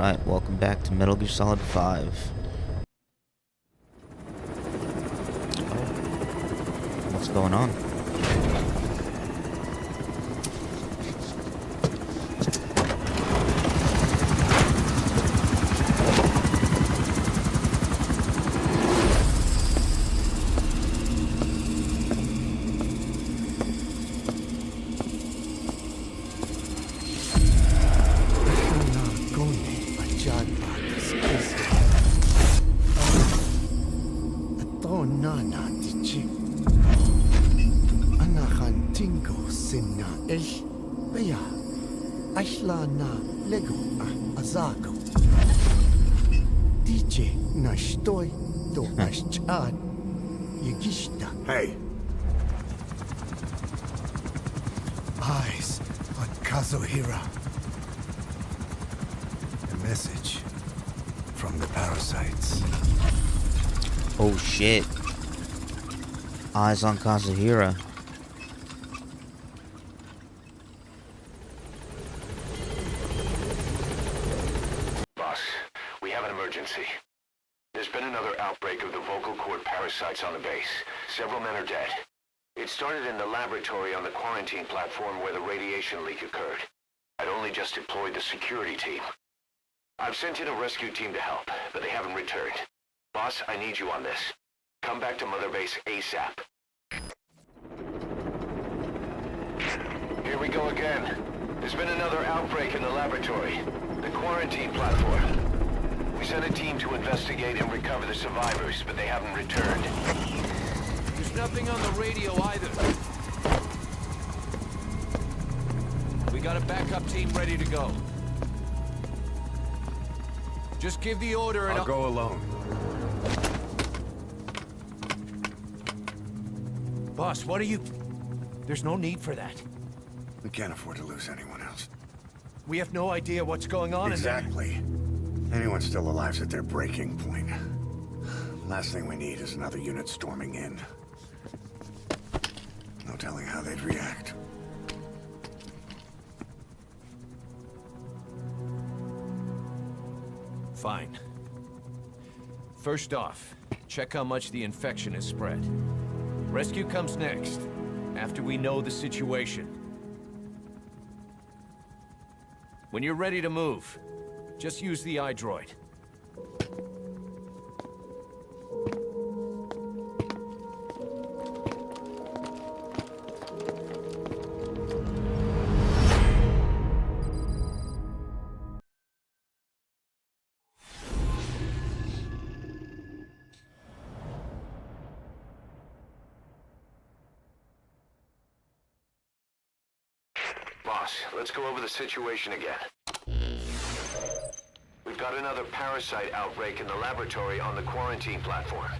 Alright, welcome back to Metal Gear Solid 5. Oh, what's going on? Hey. Eyes on Kazuhira. A message from the parasites. Oh shit. Eyes on Kazuhira. Boss, we have an emergency. There's been another outbreak of the vocal cord parasites on the base. Several men are dead. It started in the laboratory on the quarantine platform where the radiation leak occurred. I'd only just deployed the security team. I've sent in a rescue team to help, but they haven't returned. Boss, I need you on this. Come back to Mother Base ASAP. Here we go again. There's been another outbreak in the laboratory. The quarantine platform. We sent a team to investigate and recover the survivors, but they haven't returned. There's nothing on the radio either. We got a backup team ready to go. Just give the order and I'll go alone. Boss, what are you... There's no need for that. We can't afford to lose anyone else. We have no idea what's going on Exactly. Anyone still alive's at their breaking point. Last thing we need is another unit storming in. No telling how they'd react. Fine. First off, check how much the infection has spread. Rescue comes next, after we know the situation. When you're ready to move, just use the iDroid. Boss, let's go over the situation again. We've got another parasite outbreak in the laboratory on the quarantine platform.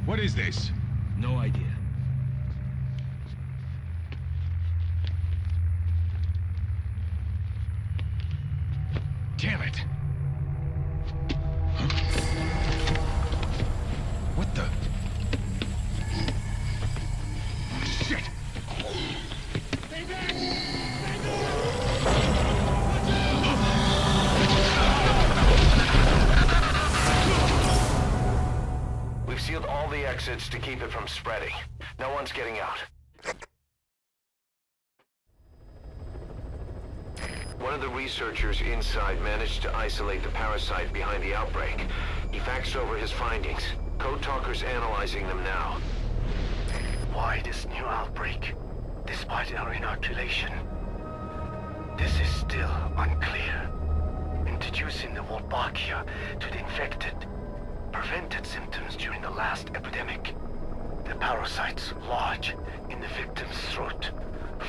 What is this? No idea. Damn it! What the? Shit! Stay back! We've sealed all the exits to keep it from spreading. No one's getting out. One of the researchers inside managed to isolate the parasite behind the outbreak. He faxed over his findings. Code Talker's analyzing them now. Why this new outbreak, despite our inoculation? This is still unclear. Introducing the Wolbachia to the infected prevented symptoms during the last epidemic. The parasites lodge in the victim's throat,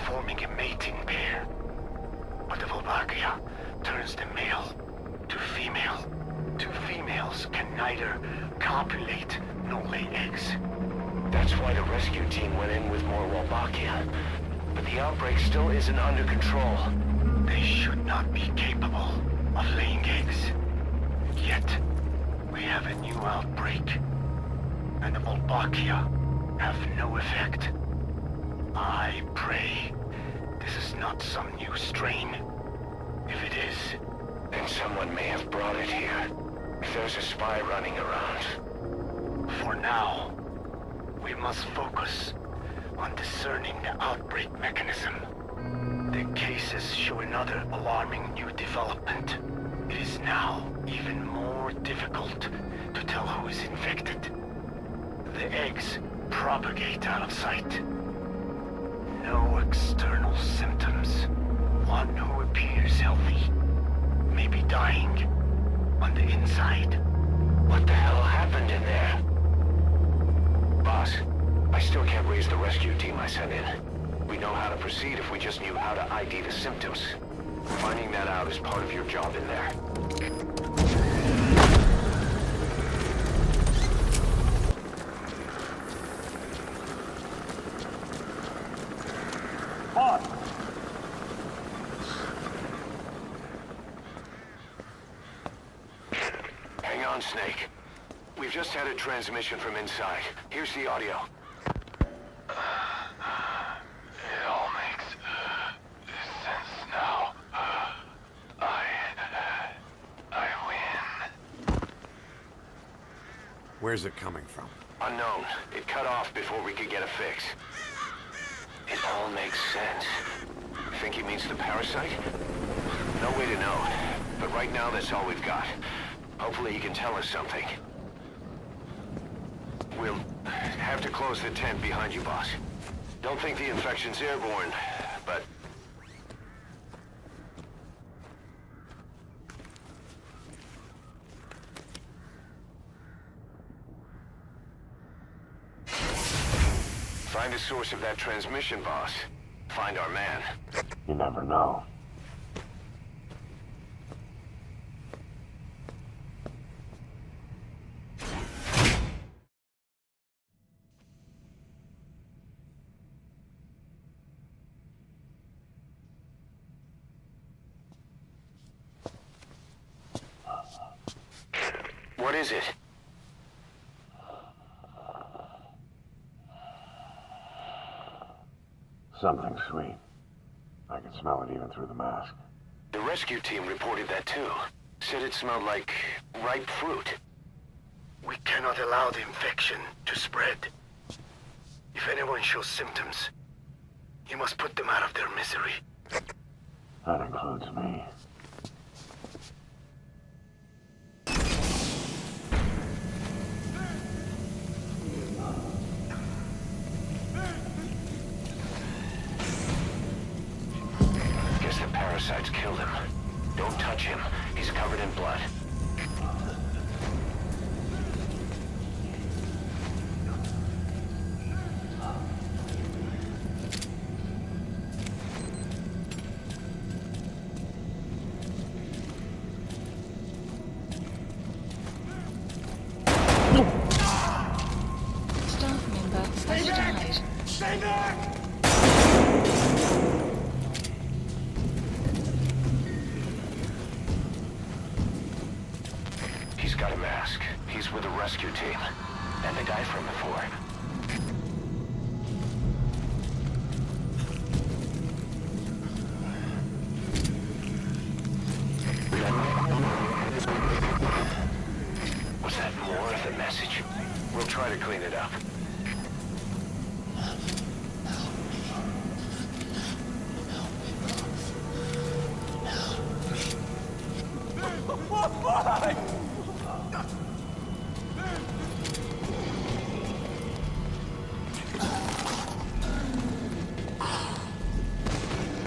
forming a mating pair. But the Wolbachia turns the male to female. Two females can neither copulate nor lay eggs. That's why the rescue team went in with more Wolbachia. But the outbreak still isn't under control. They should not be capable of laying eggs. outbreak, and the Volbachia have no effect. I pray this is not some new strain. If it is, Then someone may have brought it here. If there's a spy running around. for now, we must focus on discerning the outbreak mechanism. The cases show another alarming new development. It is now even more difficult to tell who is infected. The eggs propagate out of sight. No external symptoms. One who appears healthy may be dying on the inside. What the hell happened in there? Boss, I still can't raise the rescue team I sent in. We know how to proceed if we just knew how to ID the symptoms. Finding that out is part of your job in there. Hang on, Snake. We've just had a transmission from inside. Here's the audio. It all makes sense now. I win. Where's it coming from? Unknown. It cut off before we could get a fix. It all makes sense. Think he means the parasite? No way to know. But right now, that's all we've got. Hopefully he can tell us something. We'll have to close the tent behind you, boss. Don't think the infection's airborne, but... Find the source of that transmission, boss. Find our man. You never know. What is it? Something sweet. I can smell it even through the mask. The rescue team reported that too. Said it smelled like ripe fruit. We cannot allow the infection to spread. If anyone shows symptoms, you must put them out of their misery. That includes me. Guess the parasites killed him. Don't touch him. He's covered in blood. Staff member has died. Stay back! He's got a mask. He's with the rescue team. And the guy from before. Was that more of the message? We'll try to clean it up.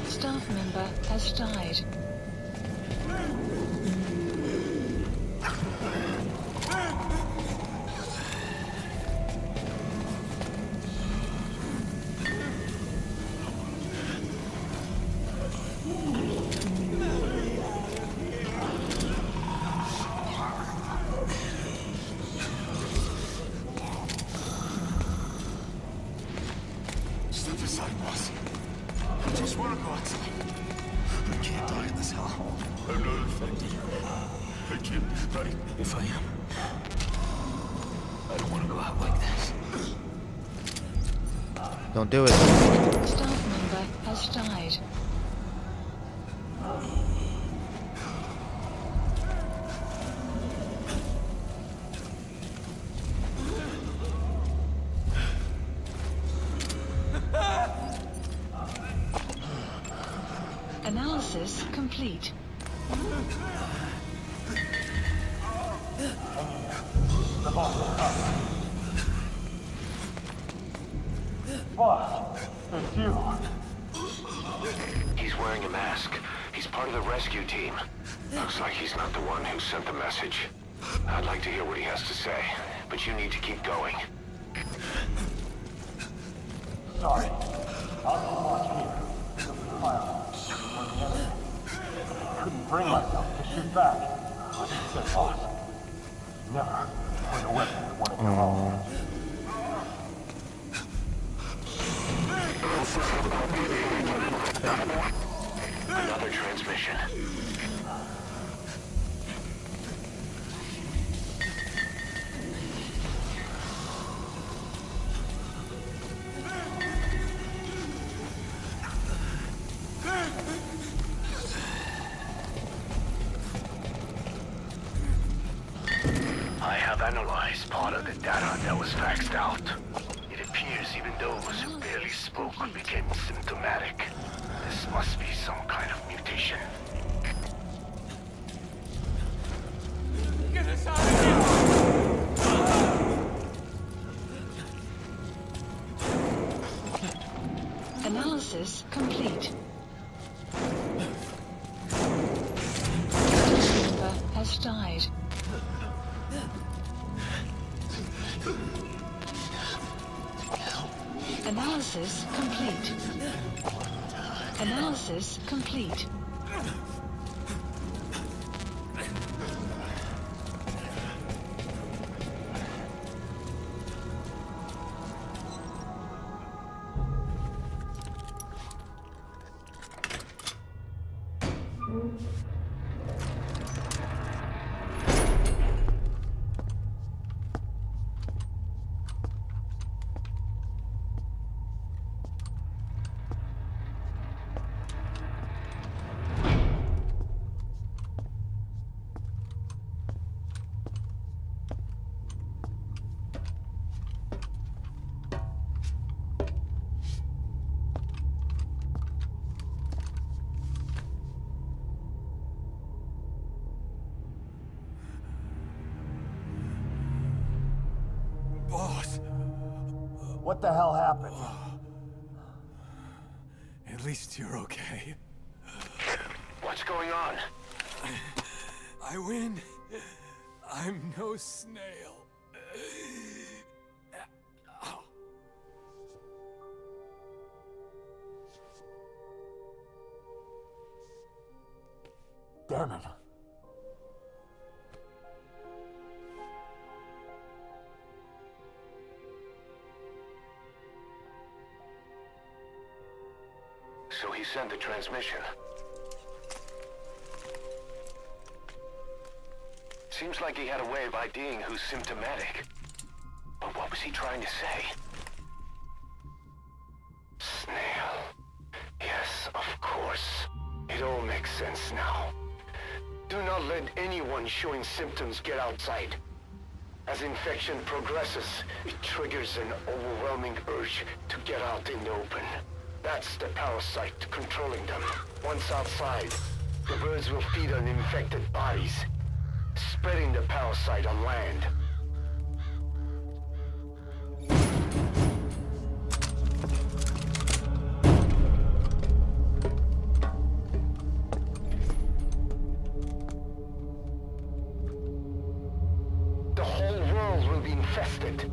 Staff member has died. Step aside, boss. I just want to go outside. I can't die in this hell. I'm not infected. I can't die. If I am, I don't want to go out like this. Don't do it. Staff member has died. Analysis complete. Boss, it's you. He's wearing a mask. He's part of the rescue team. Looks like he's not the one who sent the message. I'd like to hear what he has to say, but you need to keep going. Sorry. I'll just watch here. The fire. Couldn't bring myself to shoot back. I said, boss, never point a weapon at one of your own. Another transmission. I have analyzed part of the data that was faxed out. It appears even those who barely spoke became symptomatic. This must be some kind of mutation. Get us out of here! Analysis complete. Staff member has died. Analysis complete. Analysis complete. Boss, What the hell happened? at least you're okay. What's going on? I win. I'm no snail. Damn it. So he sent the transmission. Seems like he had a way of IDing who's symptomatic. But what was he trying to say? Snail. Yes, of course. It all makes sense now. Do not let anyone showing symptoms get outside. As infection progresses, it triggers an overwhelming urge to get out in the open. That's the parasite controlling them. Once outside, the birds will feed on infected bodies, spreading the parasite on land. The whole world will be infested.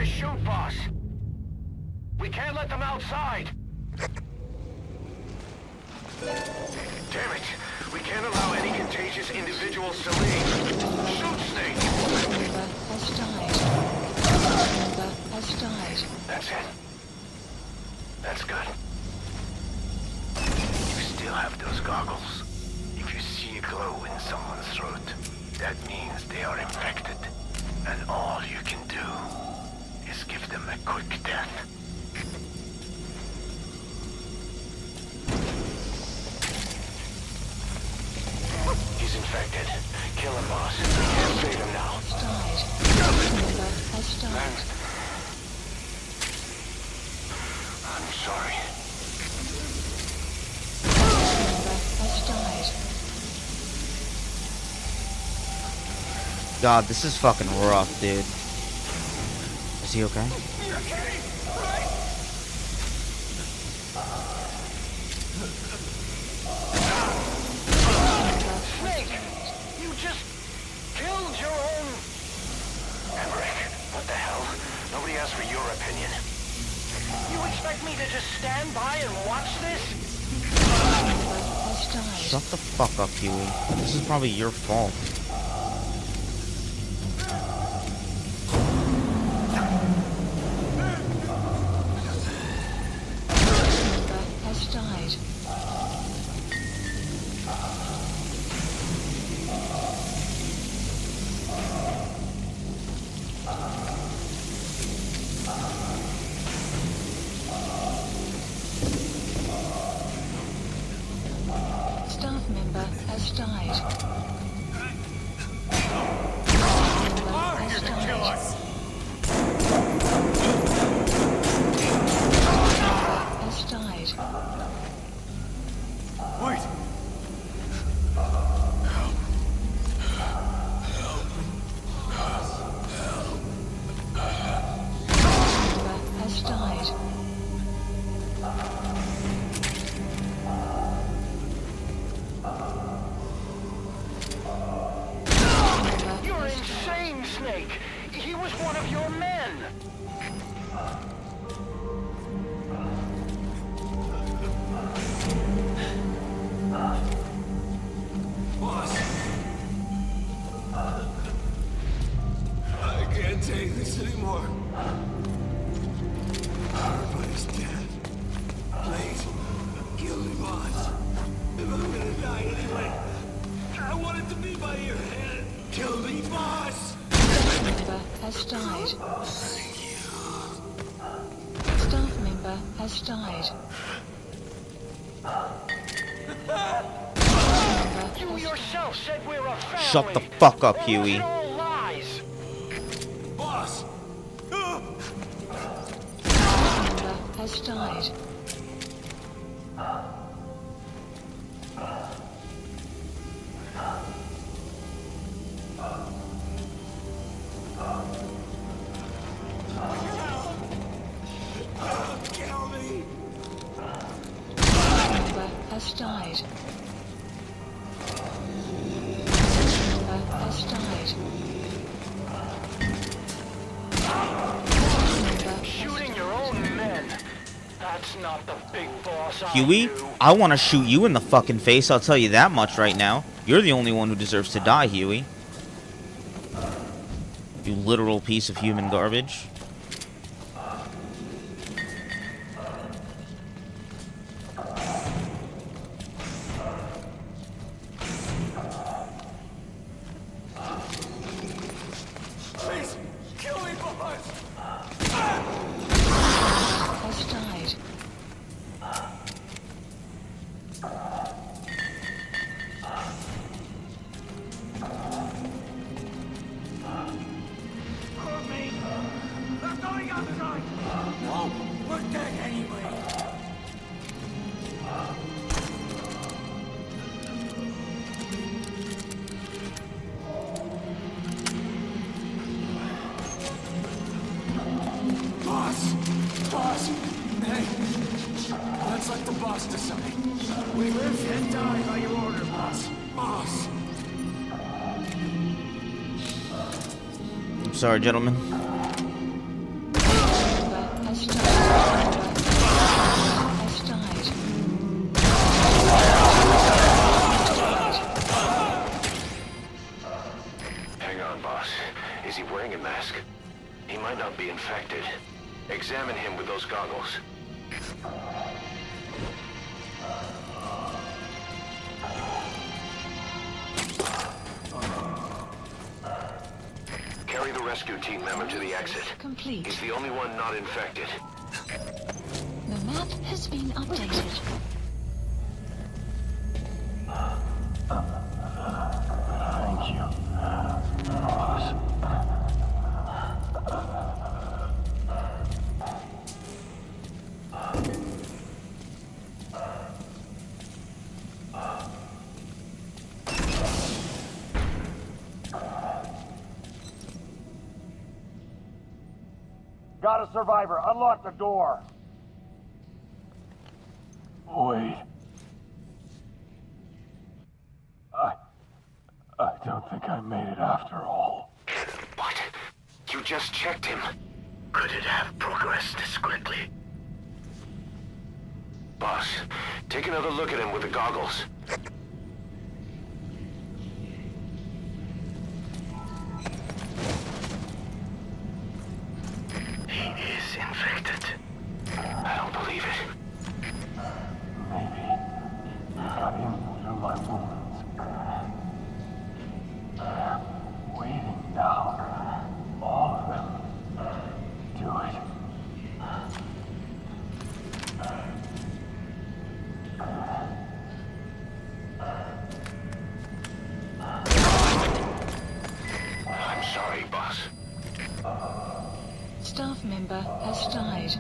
to shoot, boss. We can't let them outside. Damn it. We can't allow any contagious individuals to leave. Shoot, Snake. Member has died. Member has died. That's it. That's good. You still have those goggles. If you see a glow in someone's throat, that means they are infected. And all you can do is give them a quick death. He's infected. Kill him, boss. We can't save him now. Died. Member has died. I'm sorry. Member has died. God, this is fucking rough, dude. Is he okay? Snake! You just killed your own... Emmerich, what the hell? Nobody asked for your opinion. You expect me to just stand by and watch this? Member has died. Shut the fuck up, Huey. This is probably your fault. Member has died. Staff member has died. Member has died. Has died. Wait! Member has died. Member You're has died. insane, Snake! He was one of your men! Boss! I can't take this anymore. Everybody's dead. Please, kill me, boss. If I'm gonna die anyway, I want it to be by your hand. Kill me, boss! Member has died. Staff member has died. You yourself said we're a family! Shut the fuck up, Or was Huey. it all lies? Boss! Member has died. Kill me! Member has died. Member has died. Member Shooting your own men. That's not the big boss I Huey, knew. I want to shoot you in the fucking face, I'll tell you that much right now. You're the only one who deserves to die, Huey. You literal piece of human garbage. Please, kill me, boss! has died. Hurt me! I'm going outside! No, we're dead anyway! Boss! Boss! Hey! Let's let the boss decide. We live and die by your order, boss. Boss! I'm sorry, gentlemen. Hang on, boss. Is he wearing a mask? He might not be infected. Examine him with those goggles. Carry the rescue team member to the exit. Complete. He's the only one not infected. The map has been updated. Thank you, boss. Got a survivor. Unlock the door. Wait. I don't think I made it after all. What? You just checked him. Could it have progressed this quickly? Boss, take another look at him with the goggles. He is infected. I don't believe it. Maybe he got in through my wounds. They're waiting now. All of them. Do it. I'm sorry, boss. Staff member has died.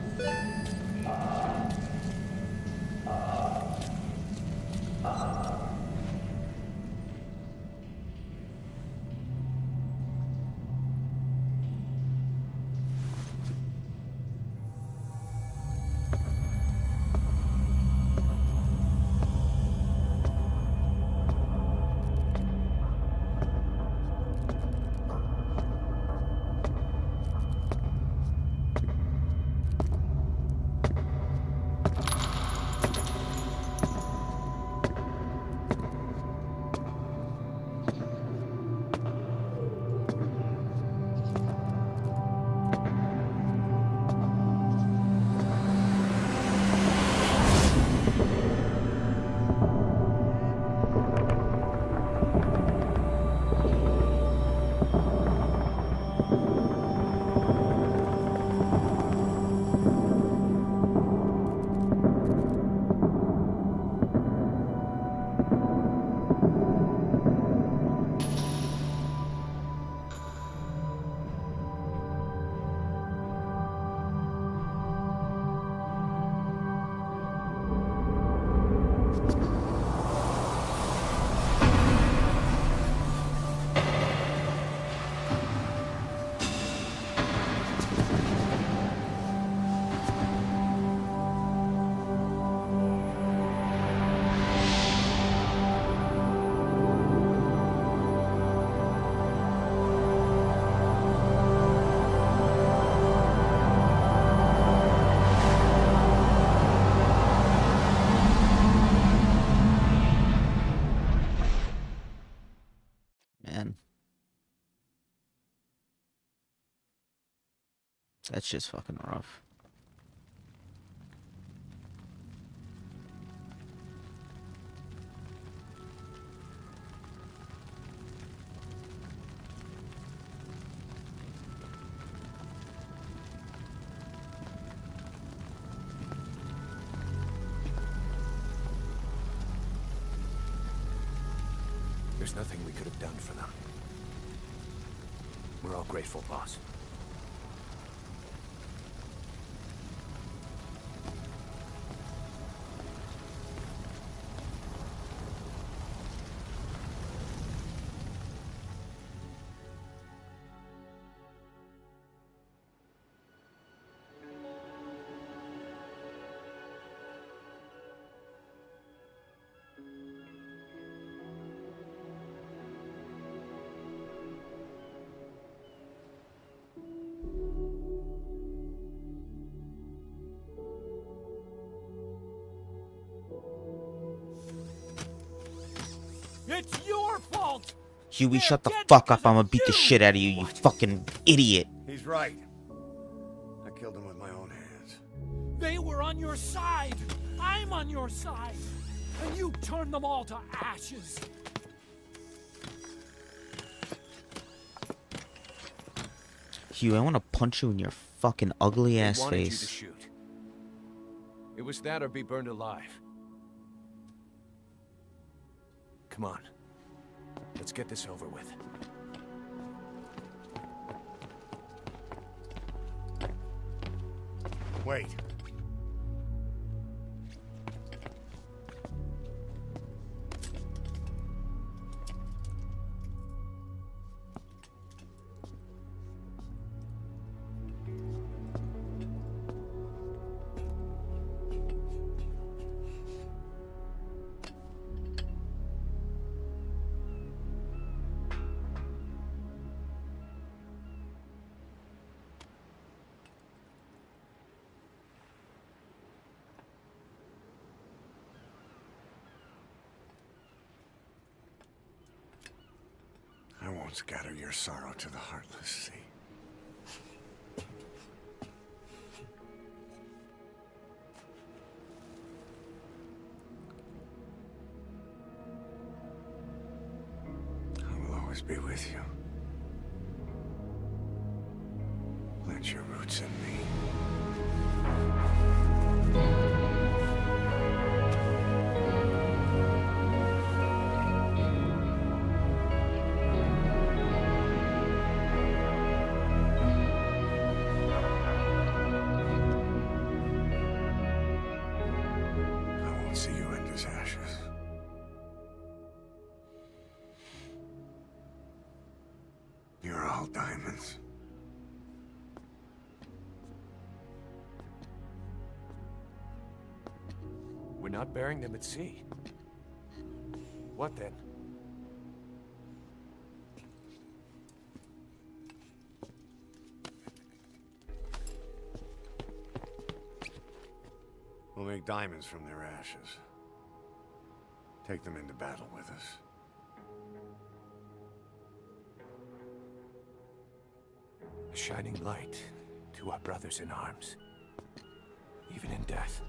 Man. That's just fucking rough. There's nothing we could have done for them. We're all grateful, boss. fault. Huey, They're shut the dead fuck because up. I'm gonna of beat the you. shit out of you, you fucking idiot. He's right. I killed him with my own hands. They were on your side. I'm on your side. And you turned them all to ashes. Huey, I wanna punch you in your fucking ugly They ass wanted you to face. shoot. It was that or be burned alive. Come on. Let's get this over with. Wait. I won't scatter your sorrow to the heartless sea. I will always be with you. Plant your roots in me. I won't see you end as ashes. You're all diamonds. We're not burying them at sea. What then? We'll make diamonds from their ashes. Take them into battle with us. A shining light to our brothers in arms, even in death.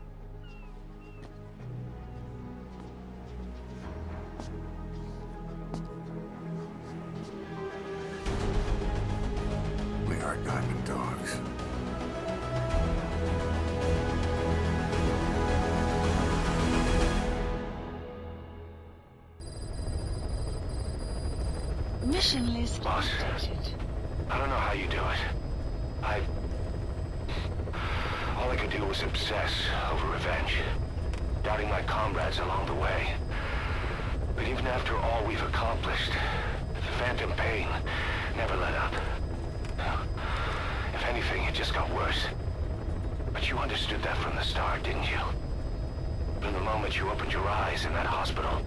We are diamond dogs. Mission list Boss. updated. I don't know how you do it. All I could do was obsess over revenge, doubting my comrades along the way. But even after all we've accomplished, the phantom pain never let up. If anything, it just got worse. But you understood that from the start, didn't you? From the moment you opened your eyes in that hospital,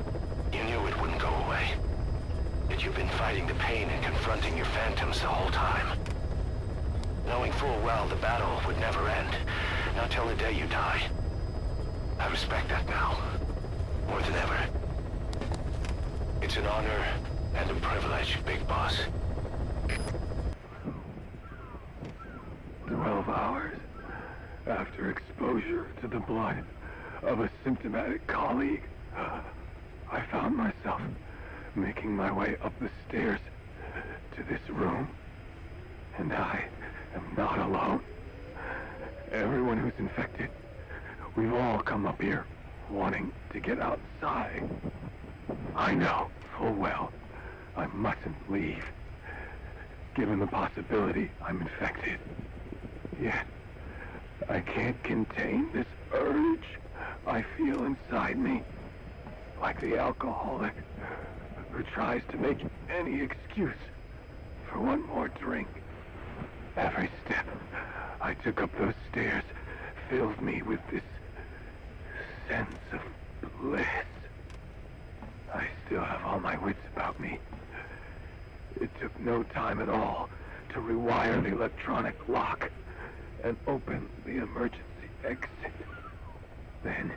you knew it wouldn't go away. That you've been fighting the pain and confronting your phantoms the whole time. Knowing full well the battle would never end, not till the day you die. I respect that now, more than ever. It's an honor and a privilege, Big Boss. 12 hours after exposure to the blood of a symptomatic colleague, I found myself making my way up the stairs to this room. And I am not alone. Everyone who's infected, we've all come up here wanting to get outside. I know full well I mustn't leave, given the possibility I'm infected. Yet, I can't contain this urge I feel inside me, like the alcoholic who tries to make any excuse for one more drink. Every step I took up those stairs filled me with this sense of bliss. I still have all my wits about me. It took no time at all to rewire the electronic lock and open the emergency exit. Then,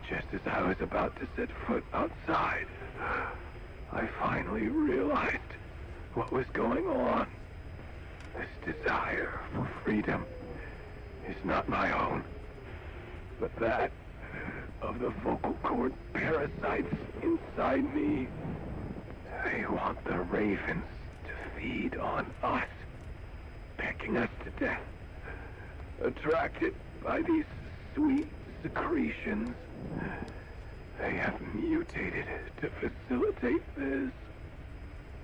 just as I was about to set foot outside, I finally realized what was going on. This desire for freedom is not my own, but that of the vocal cord parasites inside me. They want the ravens to feed on us, pecking us to death, attracted by these sweet secretions. They have mutated to facilitate this.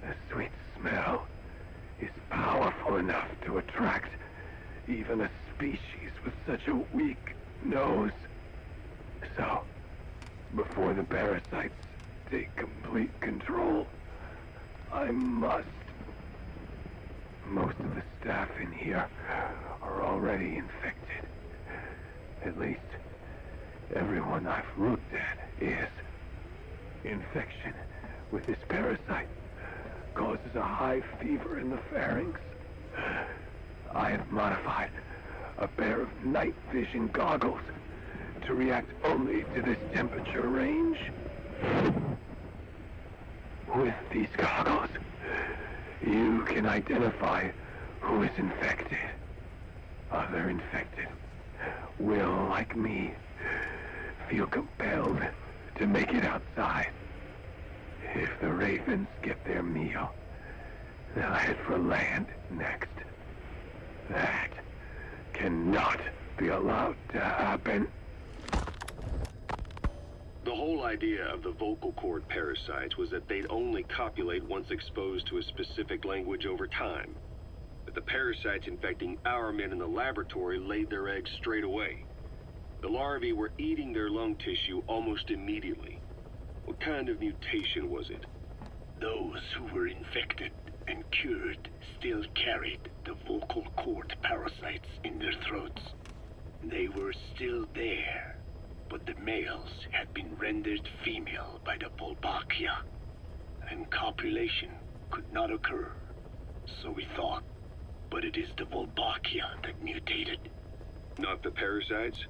The sweet smell is powerful enough to attract even a species with such a weak nose. So, before the parasites take complete control, I must. Most of the staff in here are already infected. At least, everyone I've looked at is. Infection with this parasite causes a high fever in the pharynx. I have modified a pair of night vision goggles to react only to this temperature range. With these goggles, you can identify who is infected. Other infected will, like me, feel compelled to make it outside. If the ravens get their meal, they'll head for land next. That cannot be allowed to happen. The whole idea of the vocal cord parasites was that they'd only copulate once exposed to a specific language over time. But the parasites infecting our men in the laboratory laid their eggs straight away. The larvae were eating their lung tissue almost immediately. What kind of mutation was it? Those who were infected and cured still carried the vocal cord parasites in their throats. They were still there, but the males had been rendered female by the Volbachia, and copulation could not occur. So we thought, but it is the Volbachia that mutated. Not the parasites?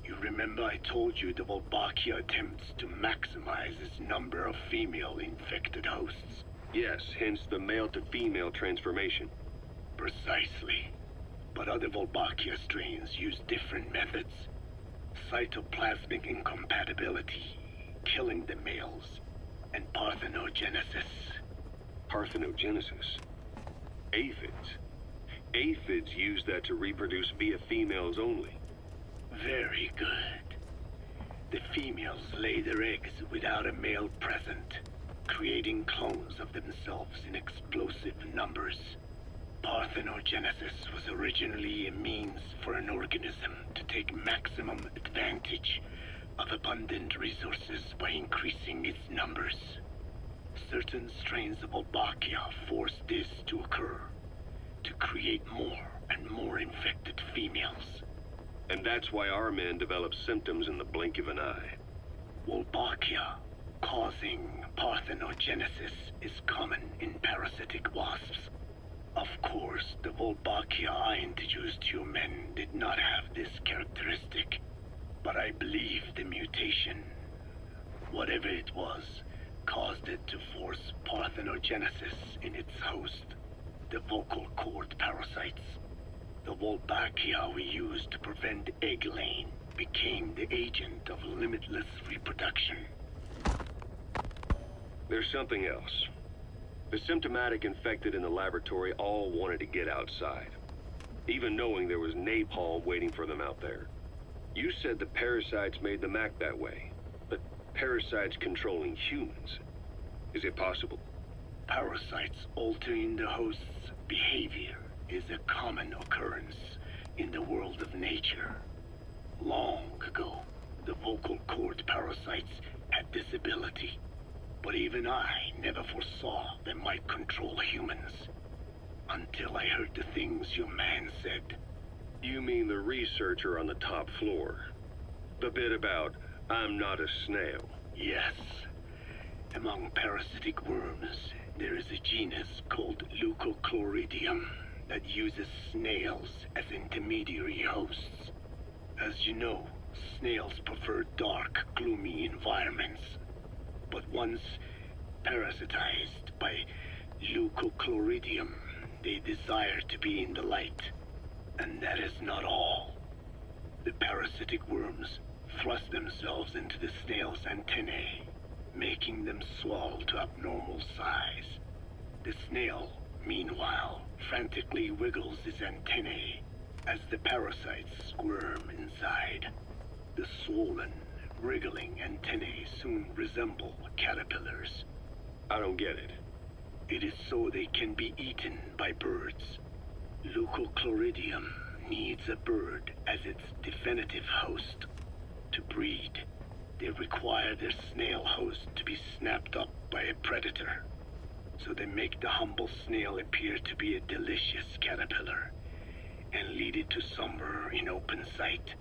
You remember I told you the Volbachia attempts to maximize its number of female infected hosts? Yes, hence the male-to-female transformation. Precisely. But other Volbachia strains use different methods. Cytoplasmic incompatibility, killing the males, and parthenogenesis. Parthenogenesis? Aphids? Aphids use that to reproduce via females only. Very good. The females lay their eggs without a male present, creating clones of themselves in explosive numbers. Parthenogenesis was originally a means for an organism to take maximum advantage of abundant resources by increasing its numbers. Certain strains of Volbachia force this to occur, to create more and more infected females. And that's why our men develop symptoms in the blink of an eye. Volbachia causing parthenogenesis is common in parasitic wasps. Of course, the Volbachia I introduced to your men did not have this characteristic, but I believe the mutation, whatever it was, caused it to force parthenogenesis in its host, the vocal cord parasites. The Volbachia we used to prevent egg laying became the agent of limitless reproduction. There's something else. The symptomatic infected in the laboratory all wanted to get outside, even knowing there was napalm waiting for them out there. You said the parasites made them act that way, but parasites controlling humans. Is it possible? Parasites altering the host's behavior is a common occurrence in the world of nature. Long ago, the vocal cord parasites had this ability, but even I never foresaw they might control humans. Until I heard the things your man said. You mean the researcher on the top floor? The bit about, I'm not a snail? Yes. Among parasitic worms, there is a genus called Leucochloridium that uses snails as intermediary hosts. As you know, snails prefer dark, gloomy environments. But once parasitized by leucochloridium. They desire to be in the light. And that is not all. The parasitic worms thrust themselves into the snail's antennae, making them swell to abnormal size. The snail, meanwhile, frantically wiggles his antennae as the parasites squirm inside. The swollen, wriggling antennae soon resemble caterpillars. I don't get it. It is so they can be eaten by birds. Leucochloridium needs a bird as its definitive host. To breed, they require their snail host to be snapped up by a predator. So they make the humble snail appear to be a delicious caterpillar and lead it to somewhere in open sight.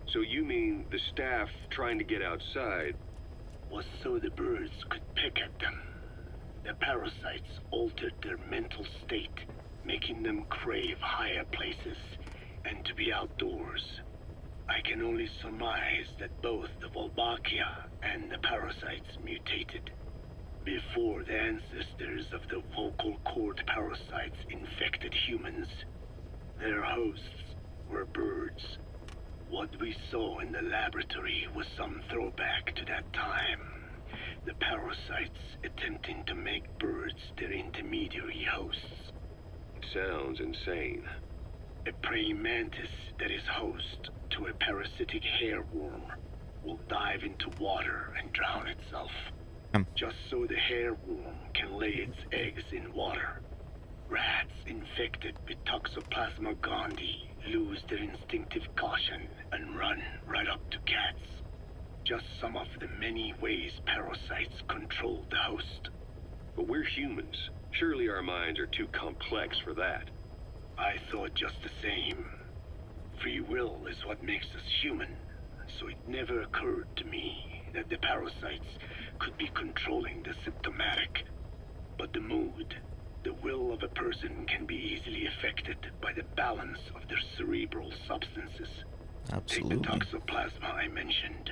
So you mean the staff trying to get outside Was so the birds could pick at them. The parasites altered their mental state, making them crave higher places and to be outdoors. I can only surmise that both the Wolbachia and the parasites mutated before the ancestors of the vocal cord parasites infected humans. Their hosts were birds. What we saw in the laboratory was some throwback to that time. The parasites attempting to make birds their intermediary hosts. It sounds insane. A praying mantis that is host to a parasitic hairworm will dive into water and drown itself. Just so the hairworm can lay its eggs in water. Rats infected with Toxoplasma gondii lose their instinctive caution and run right up to cats. Just some of the many ways parasites control the host. But we're humans. Surely our minds are too complex for that. I thought just the same. Free will is what makes us human, so it never occurred to me that the parasites could be controlling the symptomatic. But the mood, the will of a person can be easily affected by the balance of their cerebral substances. Absolutely. Take the toxoplasma I mentioned.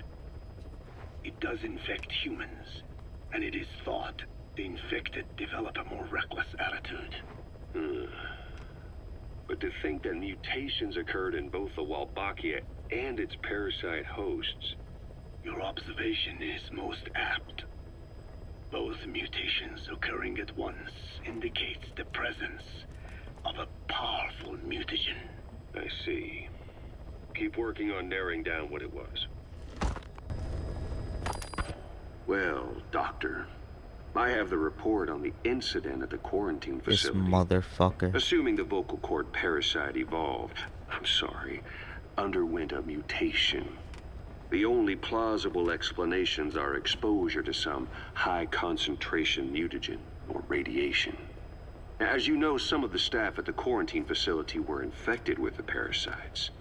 It does infect humans, and it is thought the infected develop a more reckless attitude. But to think that mutations occurred in both the Wolbachia and its parasite hosts. Your observation is most apt. Both mutations occurring at once indicates the presence of a powerful mutagen. I see. Keep working on narrowing down what it was. Well, Doctor, I have the report on the incident at the quarantine This facility. motherfucker. Assuming the vocal cord parasite underwent a mutation. The only plausible explanations are exposure to some high-concentration mutagen or radiation. As you know, some of the staff at the quarantine facility were infected with the parasites.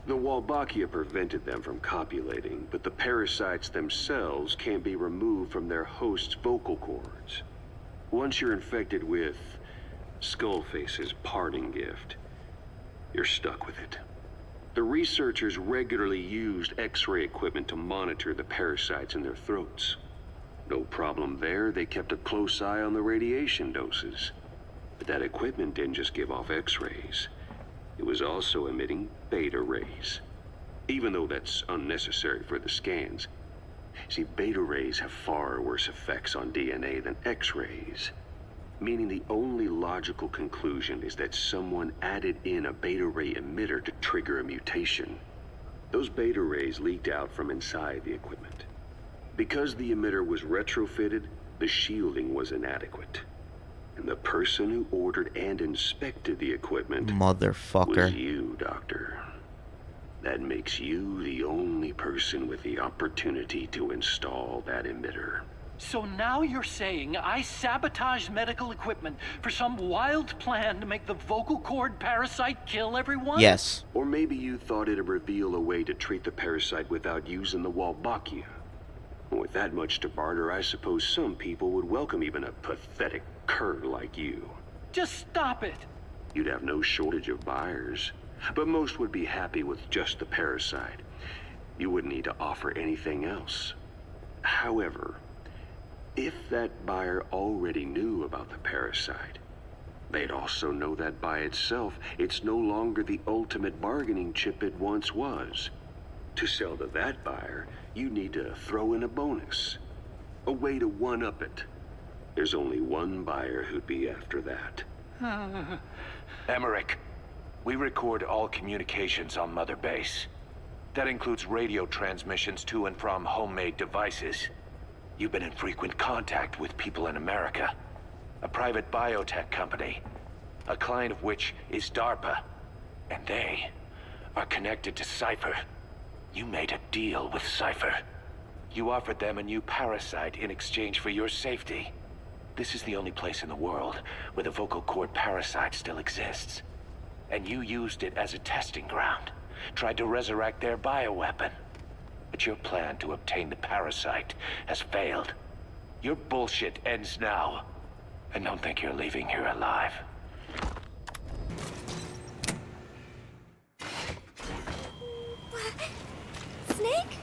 The Wolbachia prevented them from copulating, but the parasites themselves can't be removed from their host's vocal cords. Once you're infected with Skullface's parting gift, you're stuck with it. The researchers regularly used X-ray equipment to monitor the parasites in their throats. No problem there, they kept a close eye on the radiation doses. But that equipment didn't just give off X-rays. It was also emitting beta rays. Even though that's unnecessary for the scans. See, beta rays have far worse effects on DNA than X-rays. Meaning the only logical conclusion is that someone added in a beta ray emitter to trigger a mutation. Those beta rays leaked out from inside the equipment. Because the emitter was retrofitted, the shielding was inadequate. And the person who ordered and inspected the equipment Motherfucker. was you, Doctor. That makes you the only person with the opportunity to install that emitter. So now you're saying I sabotaged medical equipment for some wild plan to make the vocal cord parasite kill everyone? Yes. Or maybe you thought it'd reveal a way to treat the parasite without using the Wolbachia. With that much to barter, I suppose some people would welcome even a pathetic cur like you. Just stop it. You'd have no shortage of buyers, but most would be happy with just the parasite. You wouldn't need to offer anything else. However, If that buyer already knew about the parasite, they'd also know that by itself, it's no longer the ultimate bargaining chip it once was. To sell to that buyer, you need to throw in a bonus. A way to one-up it. There's only one buyer who'd be after that. Emmerich, we record all communications on Mother Base. That includes radio transmissions to and from homemade devices. You've been in frequent contact with people in America. A private biotech company, a client of which is DARPA. And they are connected to Cypher. You made a deal with Cypher. You offered them a new parasite in exchange for your safety. This is the only place in the world where the vocal cord parasite still exists. And you used it as a testing ground. Tried to resurrect their bioweapon. But your plan to obtain the parasite has failed. Your bullshit ends now. And don't think you're leaving here alive. Snake?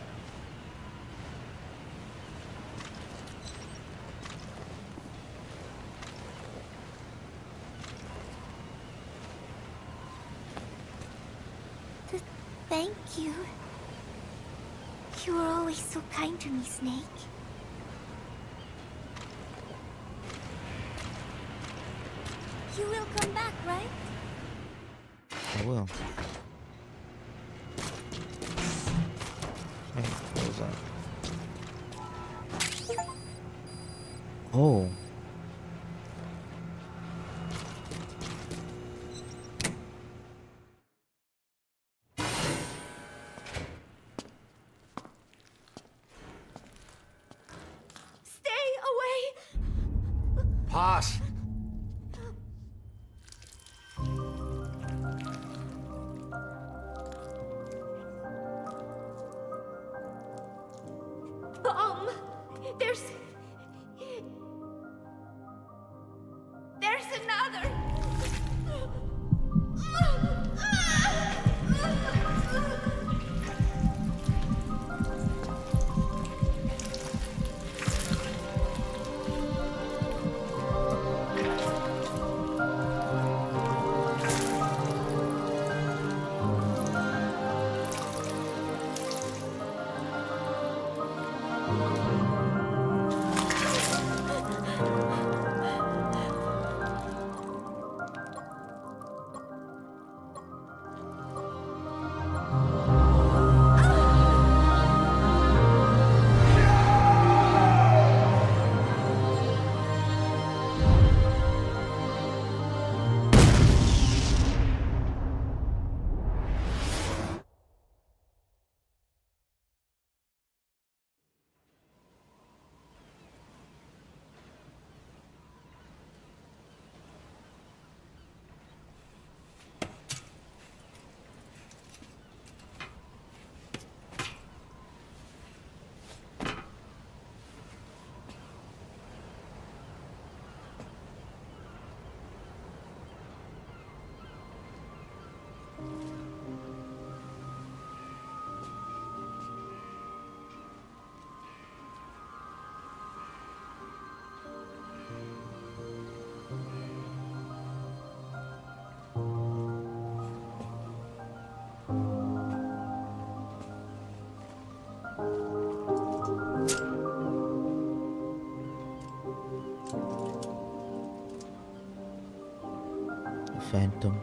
Thank you. You were always so kind to me, Snake. You will come back, right? I will. Hey, what was that? Oh. Stay away! Pass! There's another! Phantom.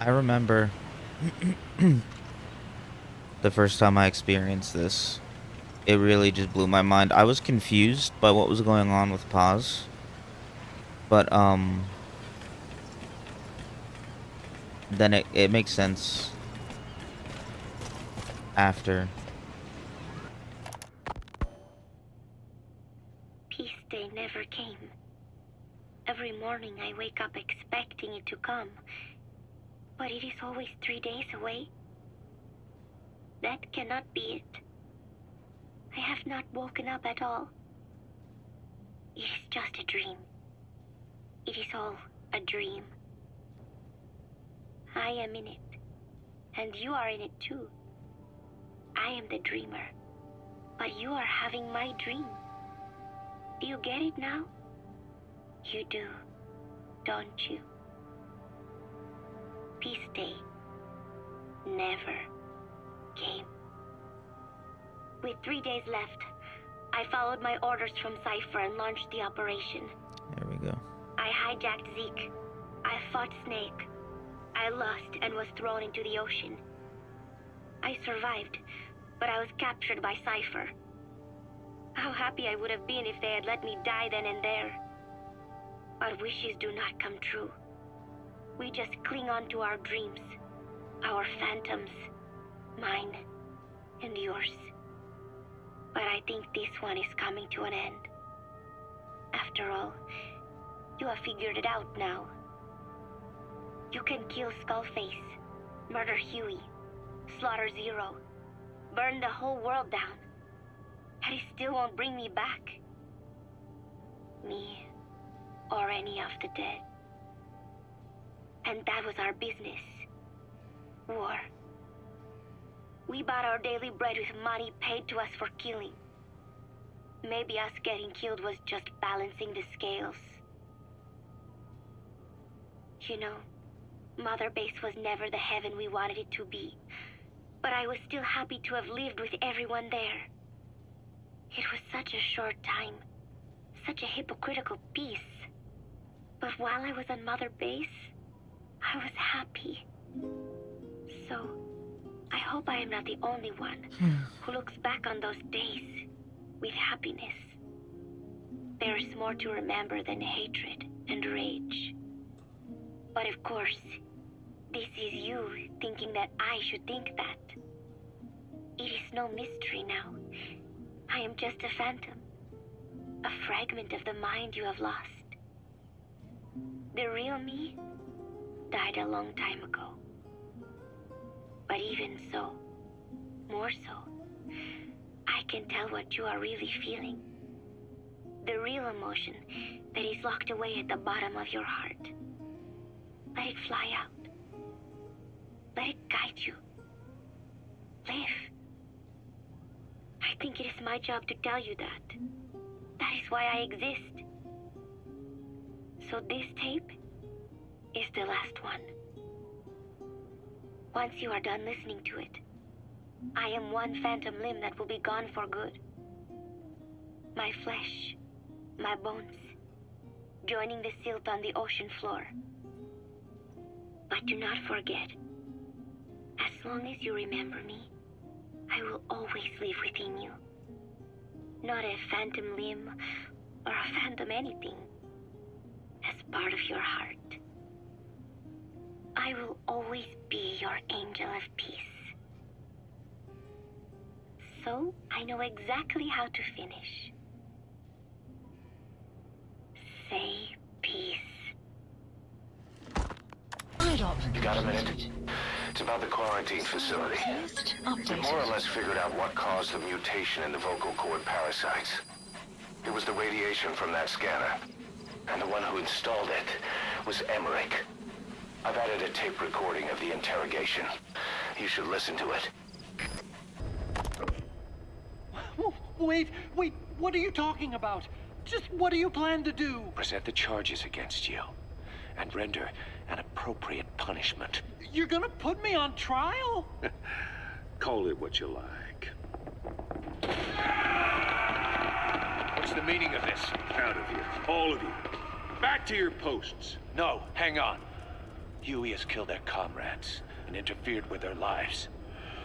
I remember the first time I experienced this. It really just blew my mind. I was confused by what was going on with Paz. But, then it makes sense after. Peace day never came. Every morning I wake up expecting it to come. But it is always 3 days away. That cannot be it. I have not woken up at all. It is just a dream. It is all a dream. I am in it, and you are in it too. I am the dreamer, but you are having my dream. Do you get it now? You do, don't you? Peace Day never came. With 3 days left, I followed my orders from Cypher and launched the operation. There we go. I hijacked Zeke. I fought Snake. I lost and was thrown into the ocean. I survived, but I was captured by Cypher. How happy I would have been if they had let me die then and there. Our wishes do not come true. We just cling on to our dreams, our phantoms, mine and yours. But I think this one is coming to an end. After all, you have figured it out now. You can kill Skullface, murder Huey, slaughter Zero, burn the whole world down, and it still won't bring me back. Me, or any of the dead. And that was our business. War. We bought our daily bread with money paid to us for killing. Maybe us getting killed was just balancing the scales. You know, Mother Base was never the heaven we wanted it to be. But I was still happy to have lived with everyone there. It was such a short time. Such a hypocritical peace. But while I was on Mother Base, I was happy. So, I hope I am not the only one who looks back on those days with happiness. There is more to remember than hatred and rage. But of course, this is you thinking that I should think that. It is no mystery now. I am just a phantom. A fragment of the mind you have lost. The real me died a long time ago. But even so, more so, I can tell what you are really feeling. The real emotion that is locked away at the bottom of your heart. Let it fly out. Let it guide you. Live. I think it is my job to tell you that. That is why I exist. So this tape is the last one. Once you are done listening to it, I am one phantom limb that will be gone for good. My flesh, my bones, joining the silt on the ocean floor. But do not forget, as long as you remember me, I will always live within you. Not a phantom limb or a phantom anything, as part of your heart. I will always be your angel of peace. So, I know exactly how to finish. Say peace. You got a minute? It's about the quarantine facility. We more or less figured out what caused the mutation in the vocal cord parasites. It was the radiation from that scanner. And the one who installed it was Emmerich. I've added a tape recording of the interrogation. You should listen to it. Wait, what are you talking about? Just what do you plan to do? Present the charges against you, and render an appropriate punishment. You're gonna put me on trial? Call it what you like. What's the meaning of this? Out of here, all of you. Back to your posts. No, hang on. Huey has killed their comrades and interfered with their lives.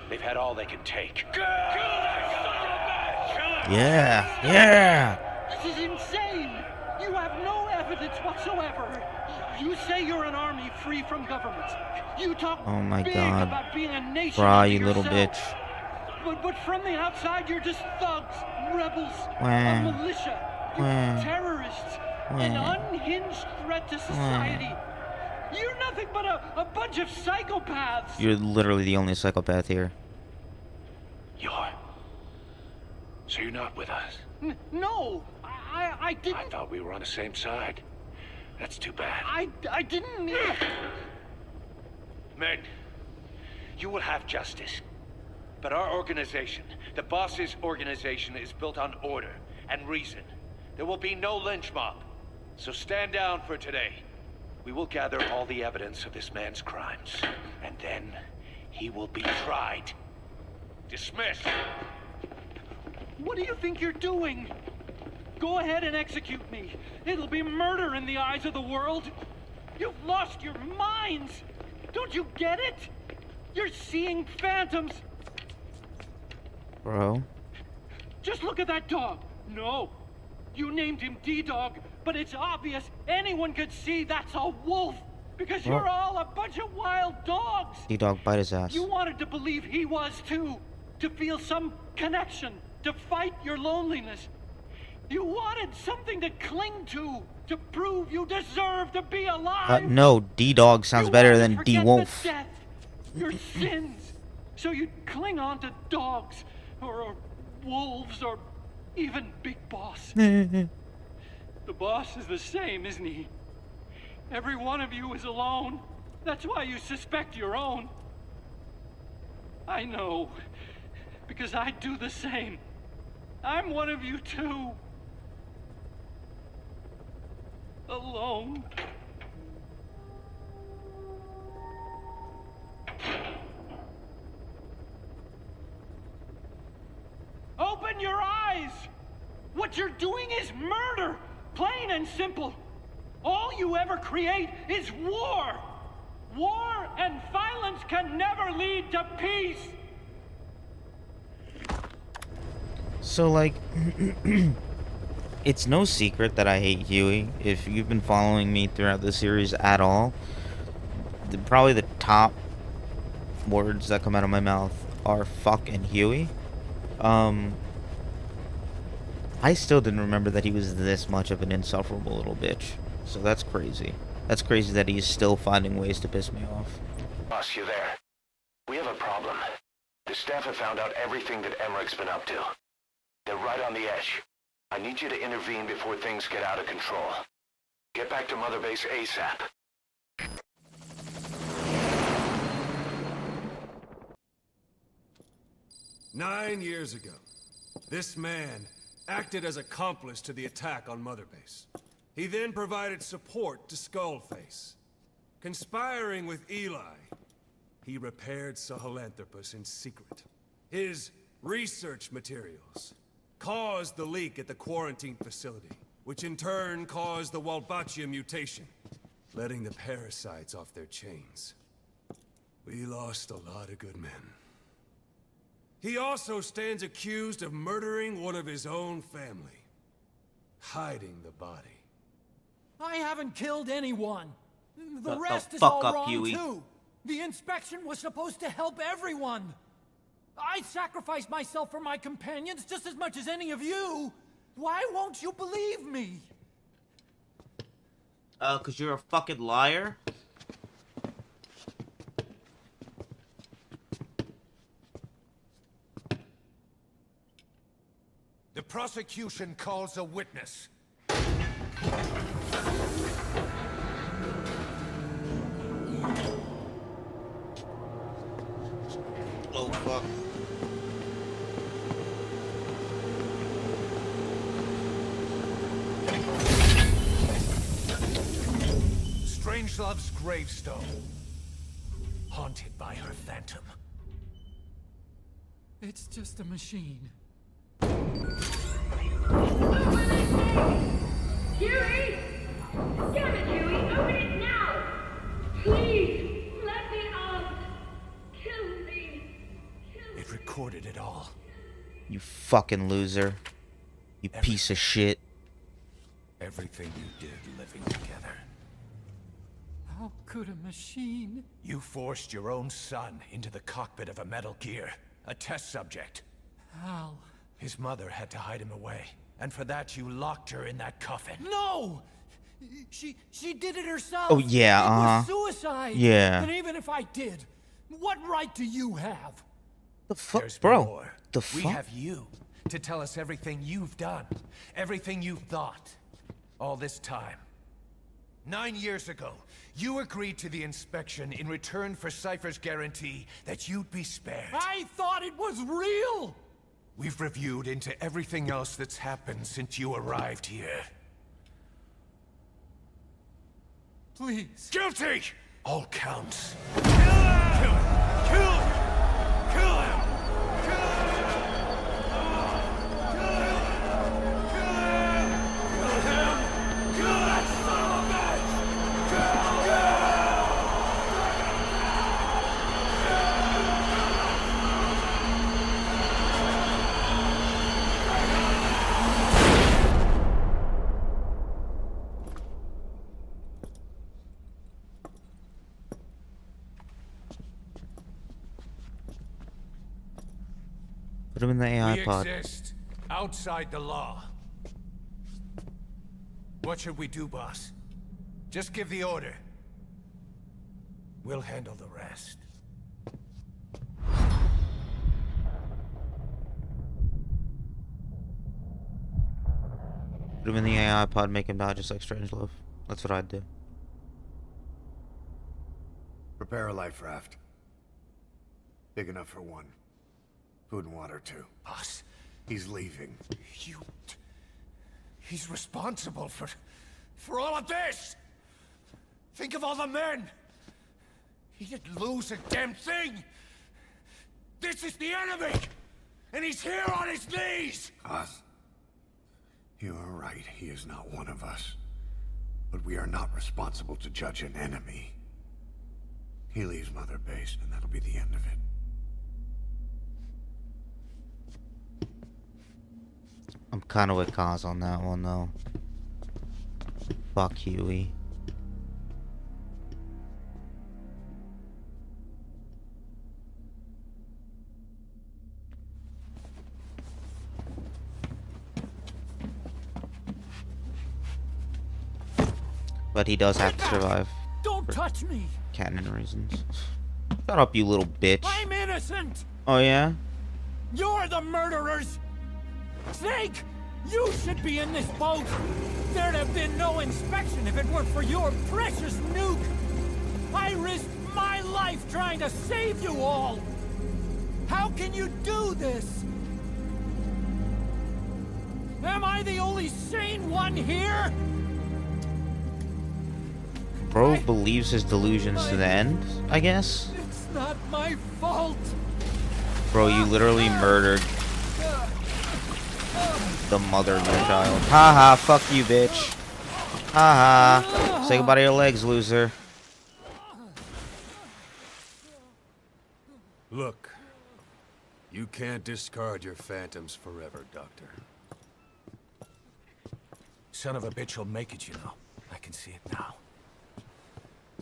They've had all they can take. Kill that son of a bitch! Kill him! Yeah! This is insane! You have no evidence whatsoever. You say you're an army free from government. You talk Oh my big God. about being a nation Fry, unto you little yourself. bitch. But from the outside, you're just thugs, rebels, Wah. a militia, you're Wah. terrorists, Wah. an unhinged threat to society. You're nothing but a bunch of psychopaths! You're literally the only psychopath here. So you're not with us? No! I didn't... I thought we were on the same side. That's too bad. I didn't mean... Men, you will have justice. But our organization, the boss's organization, is built on order and reason. There will be no lynch mob. So stand down for today. We will gather all the evidence of this man's crimes. And then he will be tried. Dismissed. What do you think you're doing? Go ahead and execute me. It'll be murder in the eyes of the world. You've lost your minds. Don't you get it? You're seeing phantoms. Bro. Just look at that dog. No. You named him D-Dog, but it's obvious anyone could see that's a wolf. Because you're all a bunch of wild dogs. D-Dog, bite his ass. You wanted to believe he was too. To feel some connection. To fight your loneliness. You wanted something to cling to prove you deserve to be alive. No, D-Dog sounds better than D-Wolf. Death, your sins, so you'd cling on to dogs, or wolves, or even Big Boss. The boss is the same, isn't he? Every one of you is alone. That's why you suspect your own. I know, because I do the same. I'm one of you too. Alone. Open your eyes! What you're doing is murder! Plain and simple. All you ever create is war! War and violence can never lead to peace! So, like, it's no secret that I hate Huey. If you've been following me throughout the series at all, probably the top words that come out of my mouth are fuck and Huey. I still didn't remember that he was this much of an insufferable little bitch. So that's crazy. That's crazy that he's still finding ways to piss me off. Boss, you there? We have a problem. The staff have found out everything that Emmerich's been up to. They're right on the edge. I need you to intervene before things get out of control. Get back to Mother Base ASAP. Nine years ago, this man acted as accomplice to the attack on Mother Base. He then provided support to Skullface. Conspiring with Eli, he repaired Sahelanthropus in secret. His research materials caused the leak at the quarantine facility, which in turn caused the Walbachia mutation, letting the parasites off their chains. We lost a lot of good men. He also stands accused of murdering one of his own family, hiding the body. I haven't killed anyone. The rest is fuck all up, wrong Huey. too. The inspection was supposed to help everyone. I sacrificed myself for my companions just as much as any of you. Why won't you believe me? 'Cause you're a fucking liar? The prosecution calls a witness. Oh, fuck. Strangelove's gravestone. Haunted by her phantom. It's just a machine. Huey! Damn it, Huey! Open it now! Please! Let me out! Kill me! It recorded it all. You fucking loser. You piece of shit. Everything you did living together. How could a machine? You forced your own son into the cockpit of a Metal Gear. A test subject. How? His mother had to hide him away. And for that, you locked her in that coffin. No! She did it herself. Oh, yeah, It was suicide. Yeah. And even if I did, what right do you have? The fuck, There's bro? more. The We fuck? have you to tell us everything you've done, everything you've thought, all this time. 9 years ago, you agreed to the inspection in return for Cypher's guarantee that you'd be spared. I thought it was real. We've reviewed into everything else that's happened since you arrived here. Please. Guilty! All counts. Kill him! Kill him! Kill him! Kill him! Put him in the AI We pod. exist outside the law. What should we do, boss? Just give the order. We'll handle the rest. Put him in the AI pod, make him die just like Strangelove. That's what I'd do. Prepare a life raft. Big enough for one. Food and water, too. Boss, He's leaving. he's responsible for all of this! Think of all the men! He didn't lose a damn thing! This is the enemy! And he's here on his knees! Us? You are right, he is not one of us. But we are not responsible to judge an enemy. He leaves Mother Base, and that'll be the end of it. I'm kind of with Kaz on that one, though. Fuck Huey. But he does have to survive. Don't touch me. Canon reasons. Shut up, you little bitch. I'm innocent. Oh, yeah? You're the murderers. Snake, you should be in this boat. There'd have been no inspection if it weren't for your precious nuke. I risked my life trying to save you all. How can you do this? Am I the only sane one here? Bro believes his delusions to the end, I guess? It's not my fault. Bro, you literally murdered the mother of your child. Haha, fuck you, bitch. Haha. Say goodbye to your legs, loser. Look, you can't discard your phantoms forever, Doctor. Son of a bitch will make it, you know. I can see it now.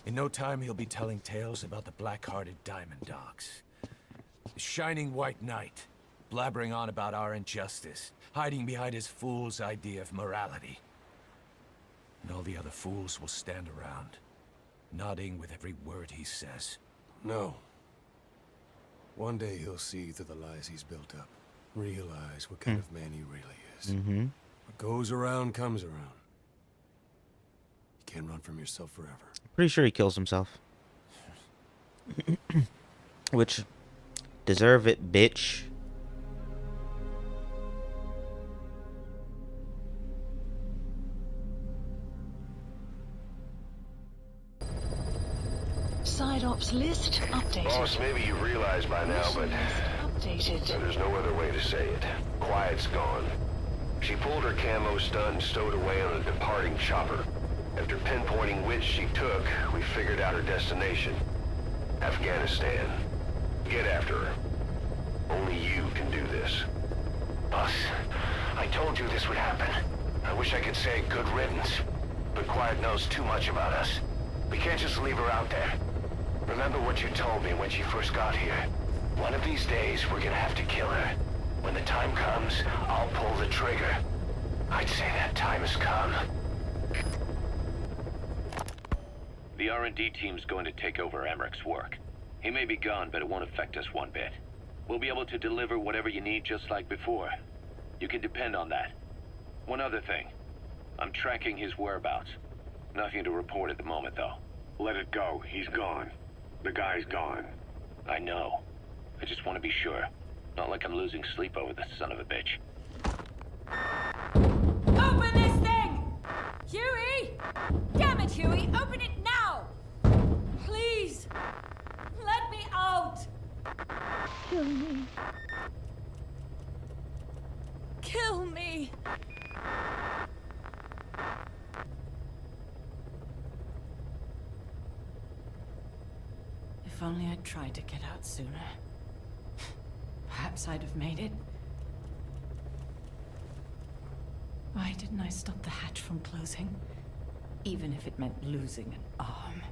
In no time, he'll be telling tales about the black-hearted Diamond Dogs. The Shining White Knight, blabbering on about our injustice, hiding behind his fool's idea of morality. And all the other fools will stand around, nodding with every word he says. No. One day he'll see through the lies he's built up. Realize what kind of man he really is. Mm-hmm. What goes around comes around. You can't run from yourself forever. Pretty sure he kills himself. Which, deserve it, bitch. Side ops list updated. Boss, maybe you realize by now, but Updated. there's no other way to say it. Quiet's gone. She pulled her camo stun and stowed away on a departing chopper. After pinpointing which she took, we figured out her destination. Afghanistan. Get after her. Only you can do this. Boss, I told you this would happen. I wish I could say good riddance, but Quiet knows too much about us. We can't just leave her out there. Remember what you told me when she first got here. One of these days, we're gonna have to kill her. When the time comes, I'll pull the trigger. I'd say that time has come. The R&D team's going to take over Emmerich's work. He may be gone, but it won't affect us one bit. We'll be able to deliver whatever you need just like before. You can depend on that. One other thing. I'm tracking his whereabouts. Nothing to report at the moment, though. Let it go. He's gone. The guy's gone. I know. I just want to be sure. Not like I'm losing sleep over this son of a bitch. Open this thing! Huey! Damn it, Huey! Open it now! Please! Let me out! Kill me. Kill me! If only I'd tried to get out sooner. Perhaps I'd have made it. Why didn't I stop the hatch from closing? Even if it meant losing an arm.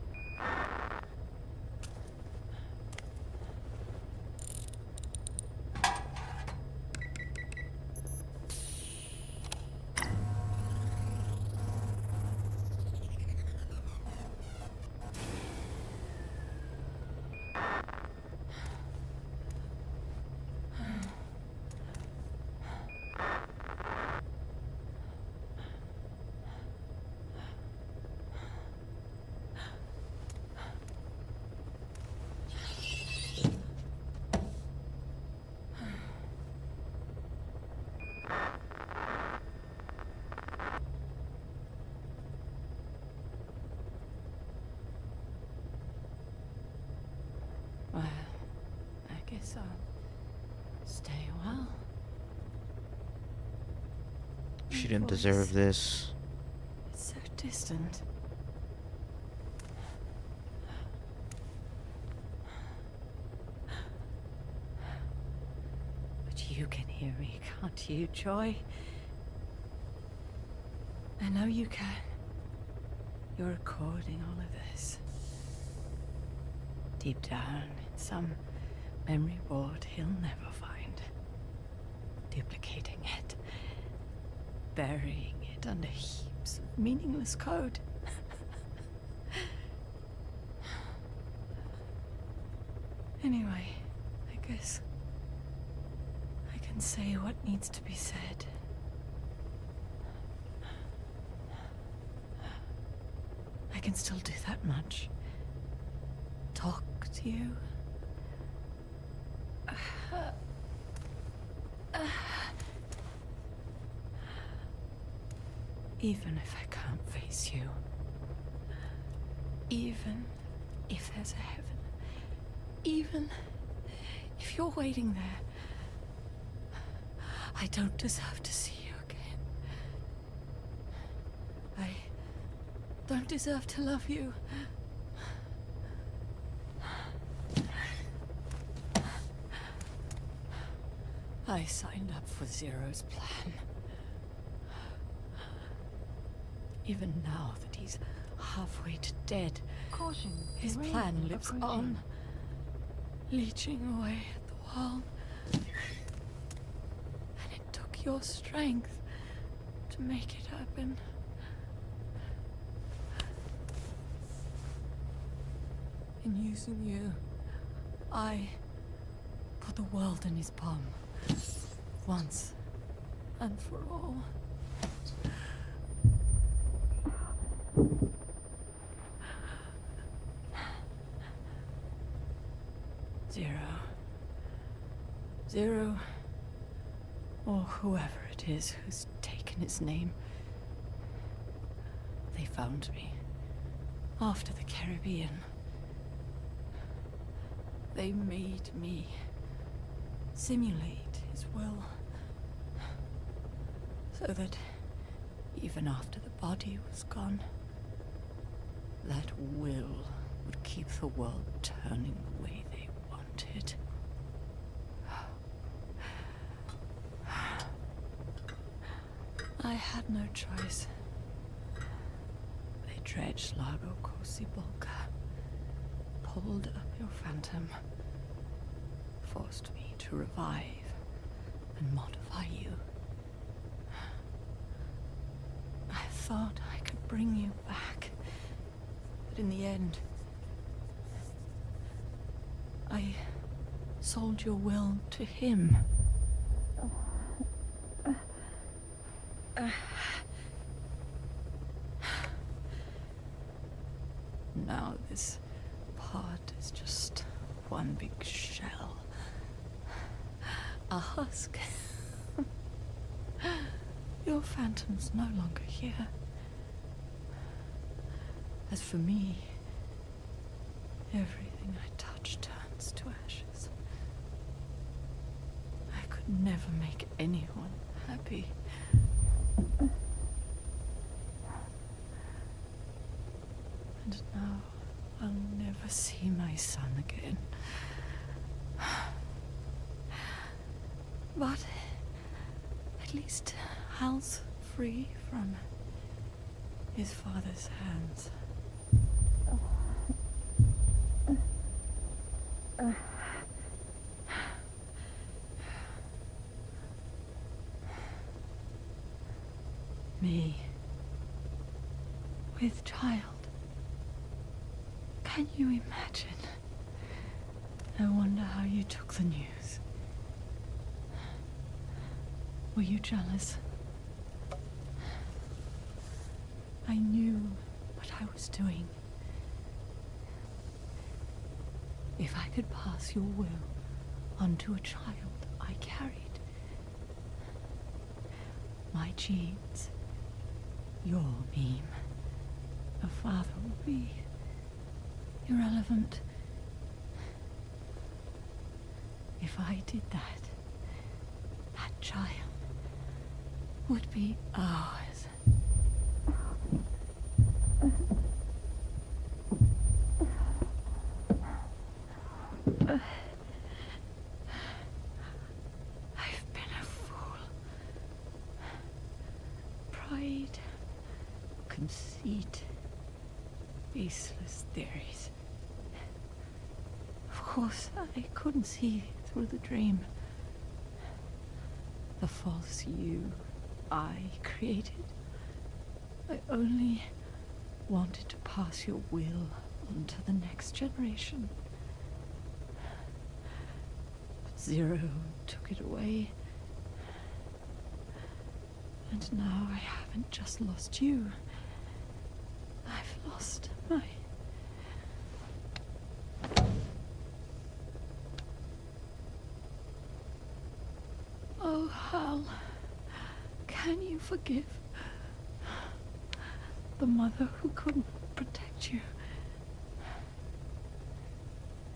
Well, I guess I'll stay a while. She didn't deserve this. It's so distant. But you can hear me, can't you, Joy? I know you can. You're recording all of this. Deep down in some memory board he'll never find. Duplicating it. Burying it under heaps of meaningless code. Anyway, I guess I can say what needs to be said. I can still do that much. Talk to you. Even if I can't face you. Even if there's a heaven. Even if you're waiting there. I don't deserve to see you again. I don't deserve to love you. I signed up for Zero's plan. Even now that he's halfway to dead, Caution. his Ring plan lives approaching. on, leeching away at the world. And it took your strength to make it happen. In using you, I put the world in his palm. Once and for all. Zero, or whoever it is who's taken his name. They found me after the Caribbean. They made me simulate his will, so that even after the body was gone, that will would keep the world turning the way they wanted. I had no choice. They dredged Lago Cosibolca, pulled up your phantom, forced me to revive and modify you. I thought I could bring you back, but in the end. I sold your will to him. Now this part is just one big shell. A husk. Your phantom's no longer here. As for me, everything I touch turns to ashes. I could never make anyone happy. And now I'll never see my son again. But at least Hal's free from his father's hands. Me, with child. Can you imagine? I wonder how you took the news. Were you jealous? I knew what I was doing. If I could pass your will onto a child I carried, my genes, your meme, a father would be irrelevant. If I did that, that child would be ours. I've been a fool. Pride, conceit, baseless theories. Of course, I couldn't see through the dream. The false you I created. I only wanted to pass your will on to the next generation. But Zero took it away. And now I haven't just lost you. I've lost my... Oh, Hal, can you forgive the mother who couldn't protect you?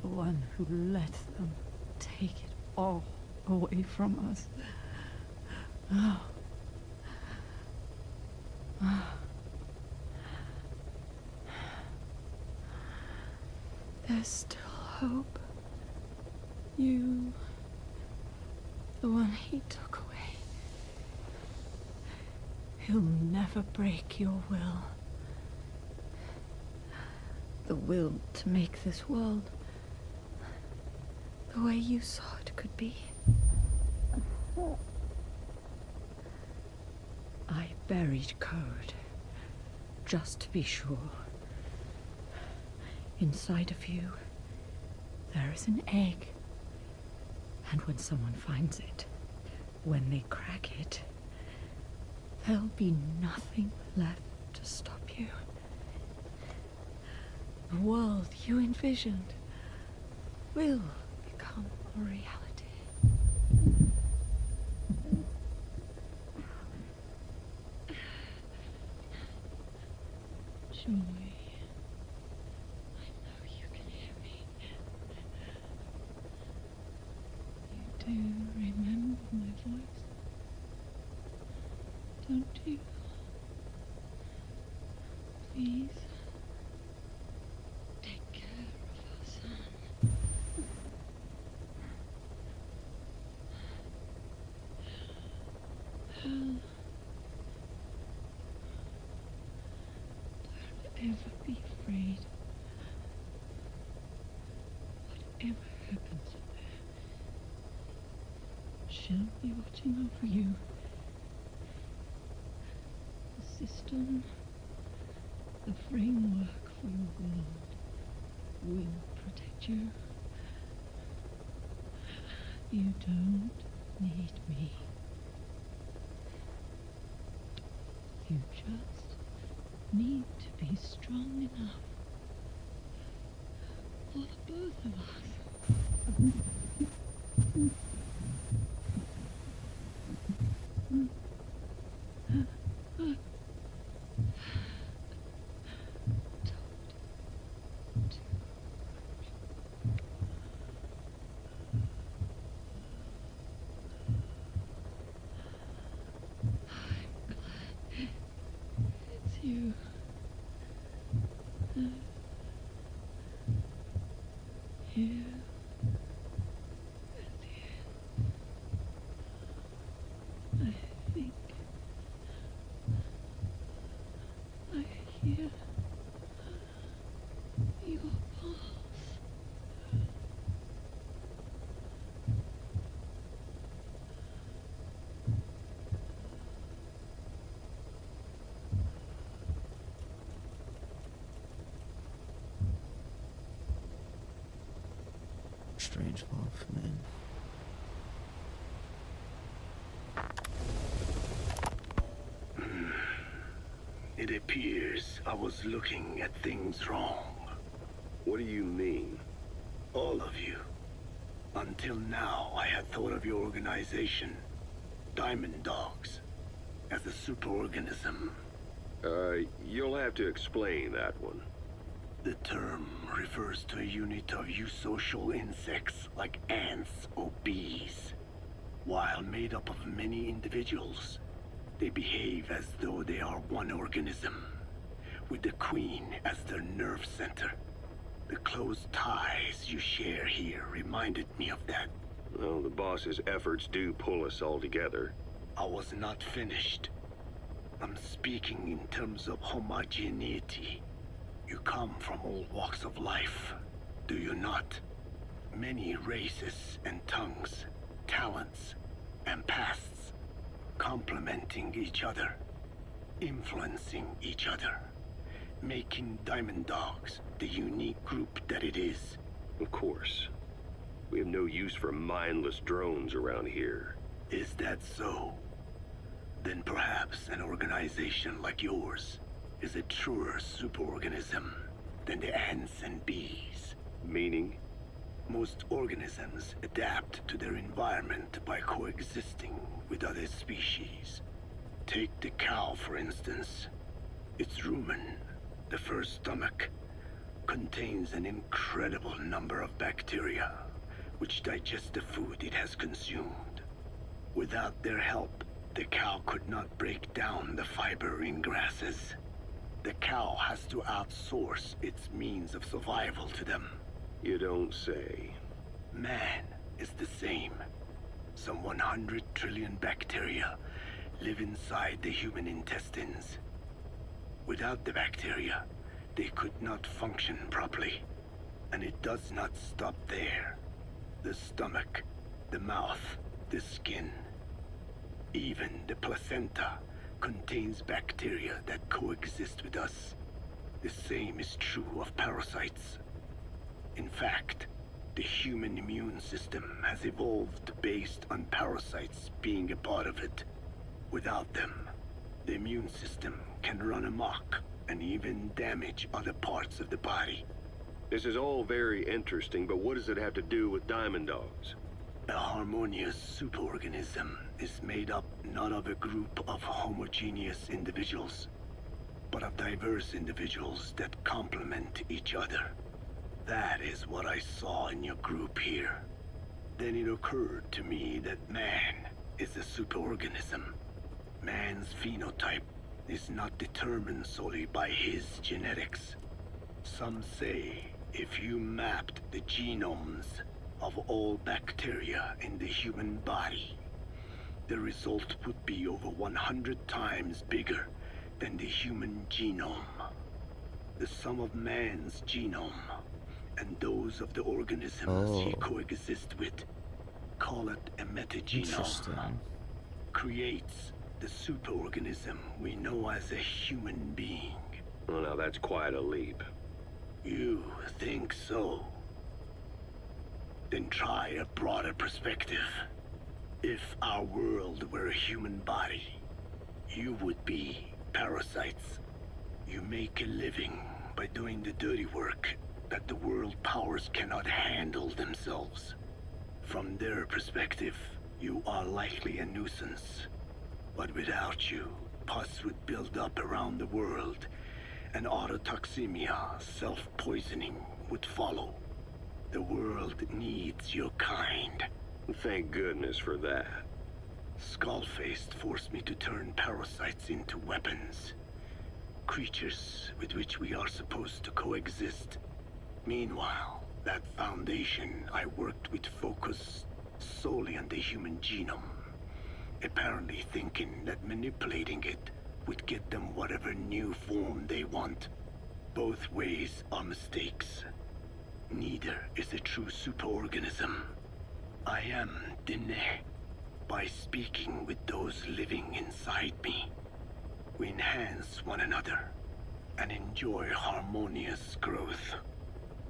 The one who let them take it all away from us. Oh. There's still hope. You, the one he took away. He'll never break your will. The will to make this world the way you saw it could be. I buried code, just to be sure. Inside of you, there is an egg. And when someone finds it, when they crack it, there'll be nothing left to stop you. The world you envisioned will become a reality. Joy. I know you can hear me. You do remember my voice, don't you? Please, take care of our son. Hal, don't ever be afraid. Whatever happens, she'll be watching over you. The system, the framework Your God will protect you. You don't need me. You just need to be strong enough for the both of us. It's you. You. It's you. I think I hear your pulse. Strange love, man. It appears I was looking at things wrong. What do you mean? All of you. Until now, I had thought of your organization, Diamond Dogs, as a superorganism. You'll have to explain that one. The term refers to a unit of eusocial insects like ants or bees. While made up of many individuals, they behave as though they are one organism, with the queen as their nerve center. The close ties you share here reminded me of that. Well, the boss's efforts do pull us all together. I was not finished. I'm speaking in terms of homogeneity. You come from all walks of life, do you not? Many races and tongues, talents and pasts, complementing each other, influencing each other, making Diamond Dogs the unique group that it is. Of course. We have no use for mindless drones around here. Is that so? Then perhaps an organization like yours is a truer superorganism than the ants and bees. Meaning? Most organisms adapt to their environment by coexisting with other species. Take the cow, for instance. Its rumen, the first stomach, contains an incredible number of bacteria, which digest the food it has consumed. Without their help, the cow could not break down the fiber in grasses. The cow has to outsource its means of survival to them. You don't say. Man is the same. Some 100 trillion bacteria live inside the human intestines. Without the bacteria, they could not function properly. And it does not stop there. The stomach, the mouth, the skin, even the placenta contains bacteria that coexist with us. The same is true of parasites. In fact, the human immune system has evolved based on parasites being a part of it. Without them, the immune system can run amok and even damage other parts of the body. This is all very interesting, but what does it have to do with Diamond Dogs? A harmonious superorganism is made up not of a group of homogeneous individuals, but of diverse individuals that complement each other. That is what I saw in your group here. Then it occurred to me that man is a superorganism. Man's phenotype is not determined solely by his genetics. Some say if you mapped the genomes of all bacteria in the human body, the result would be over 100 times bigger than the human genome. The sum of man's genome and those of the organisms he coexists with, call it a metagenome, creates the superorganism we know as a human being. Well, now that's quite a leap. You think so? Then try a broader perspective. If our world were a human body, you would be parasites. You make a living by doing the dirty work that the world powers cannot handle themselves. From their perspective, you are likely a nuisance. But without you, pus would build up around the world, and autotoxemia, self-poisoning, would follow. The world needs your kind. Thank goodness for that. Skullfaced forced me to turn parasites into weapons. Creatures with which we are supposed to coexist. Meanwhile, that Foundation I worked with focused solely on the human genome, apparently thinking that manipulating it would get them whatever new form they want. Both ways are mistakes. Neither is a true superorganism. I am Dine. By speaking with those living inside me, we enhance one another and enjoy harmonious growth.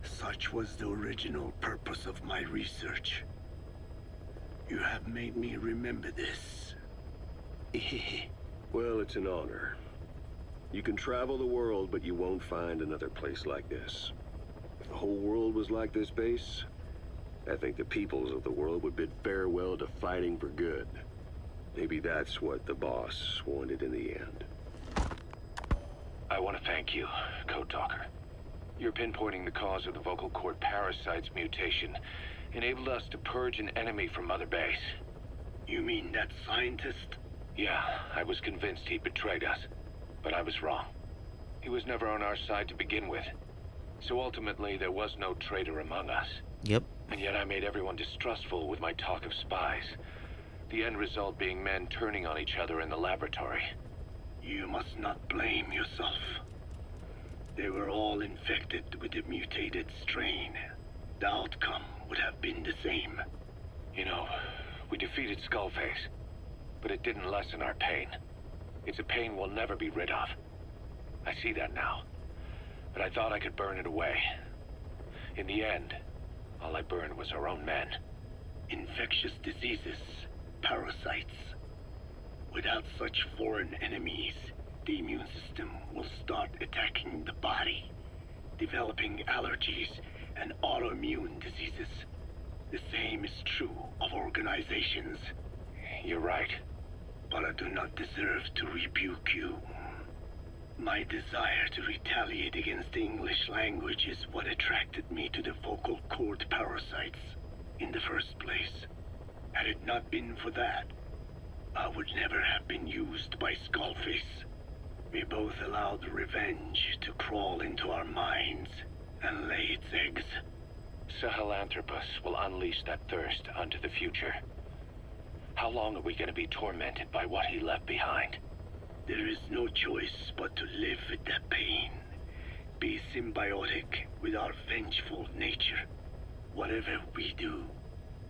Such was the original purpose of my research. You have made me remember this. Well, it's an honor. You can travel the world, but you won't find another place like this. If the whole world was like this base, I think the peoples of the world would bid farewell to fighting for good. Maybe that's what the boss wanted in the end. I want to thank you, Code Talker. Your pinpointing the cause of the vocal cord parasite's mutation enabled us to purge an enemy from Mother Base. You mean that scientist? Yeah, I was convinced he betrayed us, but I was wrong. He was never on our side to begin with, so ultimately there was no traitor among us. Yep. And yet I made everyone distrustful with my talk of spies, the end result being men turning on each other in the laboratory. You must not blame yourself. They were all infected with the mutated strain. The outcome would have been the same. You know, we defeated Skullface, but it didn't lessen our pain. It's a pain we'll never be rid of. I see that now, but I thought I could burn it away. In the end, all I burned was our own men. Infectious diseases, parasites. Without such foreign enemies, the immune system will start attacking the body, developing allergies and autoimmune diseases. The same is true of organizations. You're right. But I do not deserve to rebuke you. My desire to retaliate against the English language is what attracted me to the vocal cord parasites in the first place. Had it not been for that, I would never have been used by Skullface. We both allowed revenge to crawl into our minds and lay its eggs. Sahelanthropus will unleash that thirst onto the future. How long are we going to be tormented by what he left behind? There is no choice but to live with that pain. Be symbiotic with our vengeful nature. Whatever we do,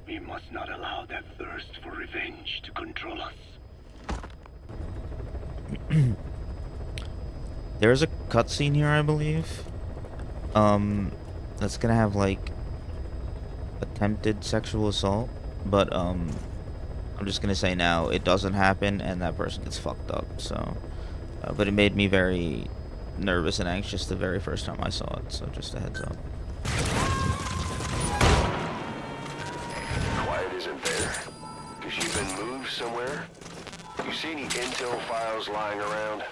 we must not allow that thirst for revenge to control us. There's a cutscene here, I believe. That's gonna have like attempted sexual assault, but I'm just gonna say now it doesn't happen, and that person gets fucked up. So, but it made me very nervous and anxious the very first time I saw it. So just a heads up. Quiet isn't there. Has she been moved somewhere? You see any intel files lying around?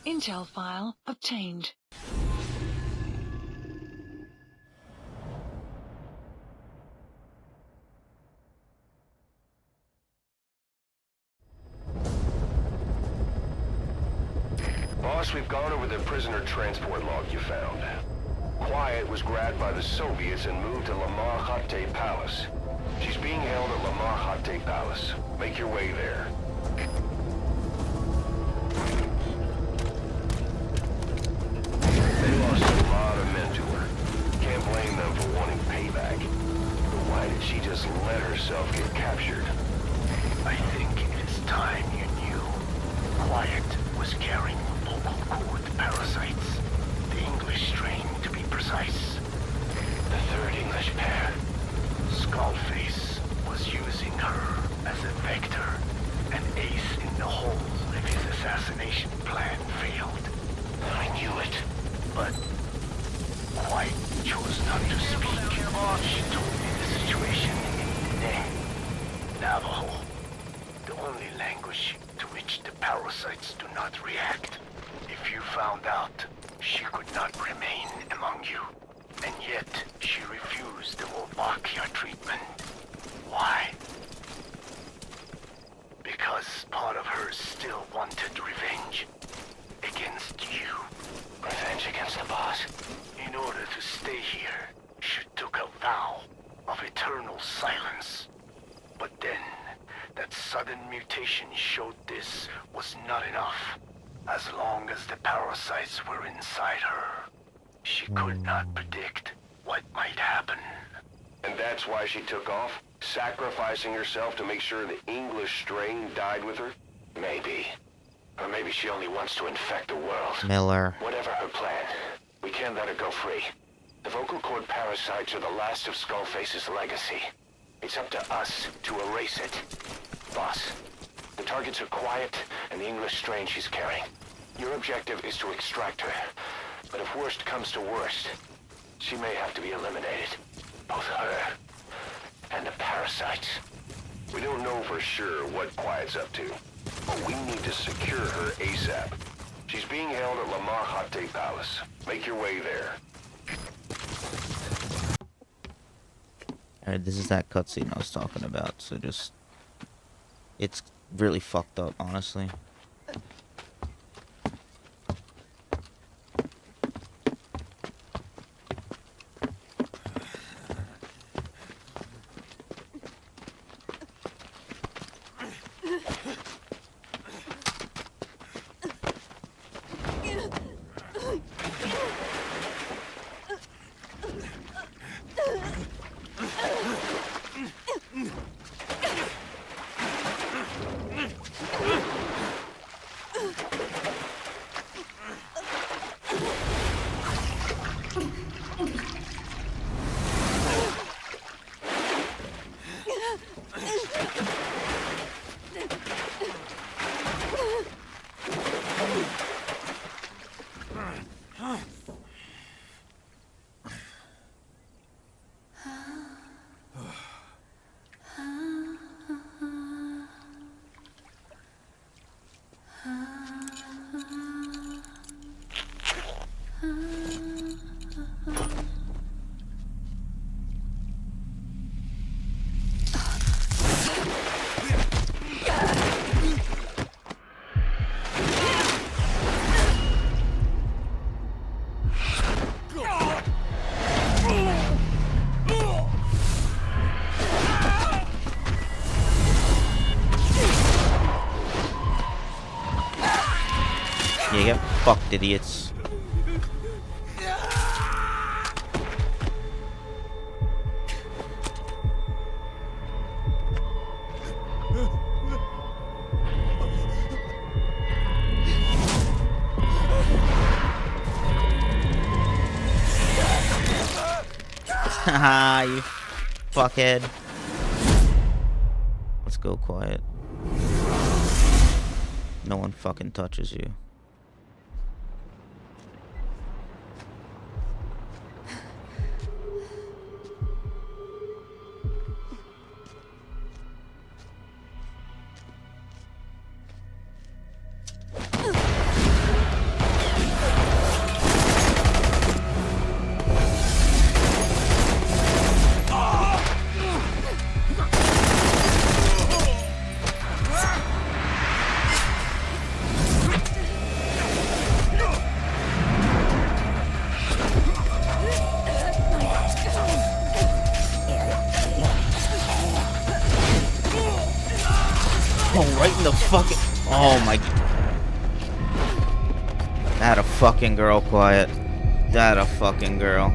Intel file obtained. Boss, we've gone over the prisoner transport log you found. Quiet was grabbed by the Soviets and moved to Lamar Khatte Palace. She's being held at Lamar Khatte Palace. Make your way there. language to which the parasites do not react. If you found out, she could not remain among you. And yet, she refused the Wolbachia treatment. Why? Because part of her still wanted revenge. Against you. Revenge against the boss? In order to stay here, she took a vow of eternal silence. But then, that sudden mutation showed this was not enough. As long as the parasites were inside her, she could not predict what might happen. And that's why she took off? Sacrificing herself to make sure the English strain died with her? Maybe. Or maybe she only wants to infect the world. Miller. Whatever her plan, we can't let her go free. The vocal cord parasites are the last of Skullface's legacy. It's up to us to erase it. Boss, the targets are quiet and the English strain she's carrying. Your objective is to extract her. But if worst comes to worst, she may have to be eliminated. Both her and the parasites. We don't know for sure what Quiet's up to, but we need to secure her ASAP. She's being held at Lamar Hate Palace. Make your way there. Alright, this is that cutscene I was talking about, so just... It's really fucked up, honestly. Yeah, get fucked, idiots. Haha, you fuckhead. Let's go, Quiet. No one fucking touches you. Oh, right in the fucking... Oh my... That a fucking girl, Quiet. That a fucking girl.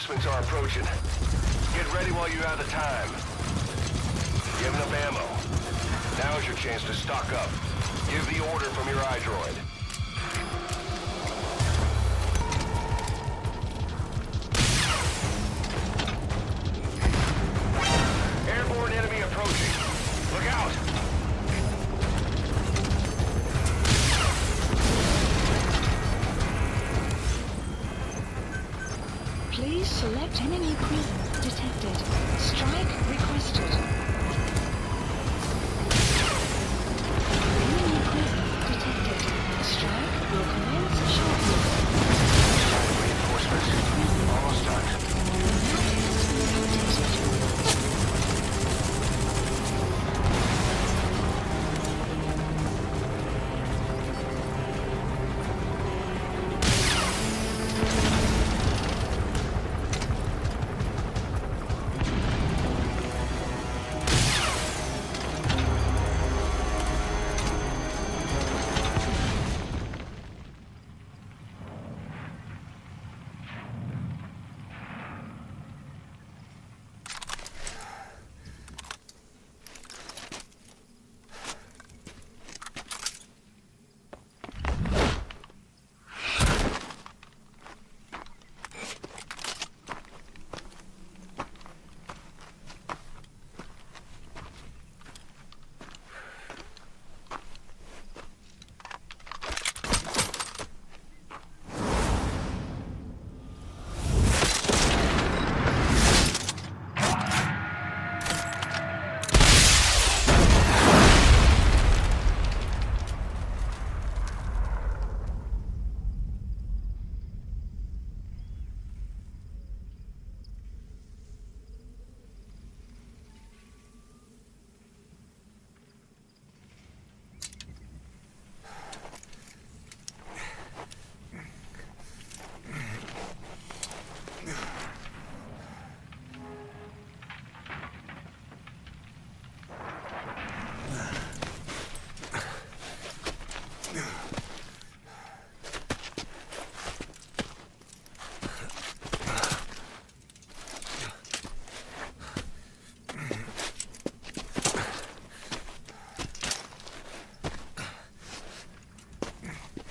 Reinforcements are approaching. Get ready while you have the time. You have enough ammo. Now is your chance to stock up. Give the order from your iDroid. Airborne enemy approaching. Look out! Please select enemy presence detected. Strike requested. Enemy presence detected. Strike will commence shortly. Reinforcements. Almost done.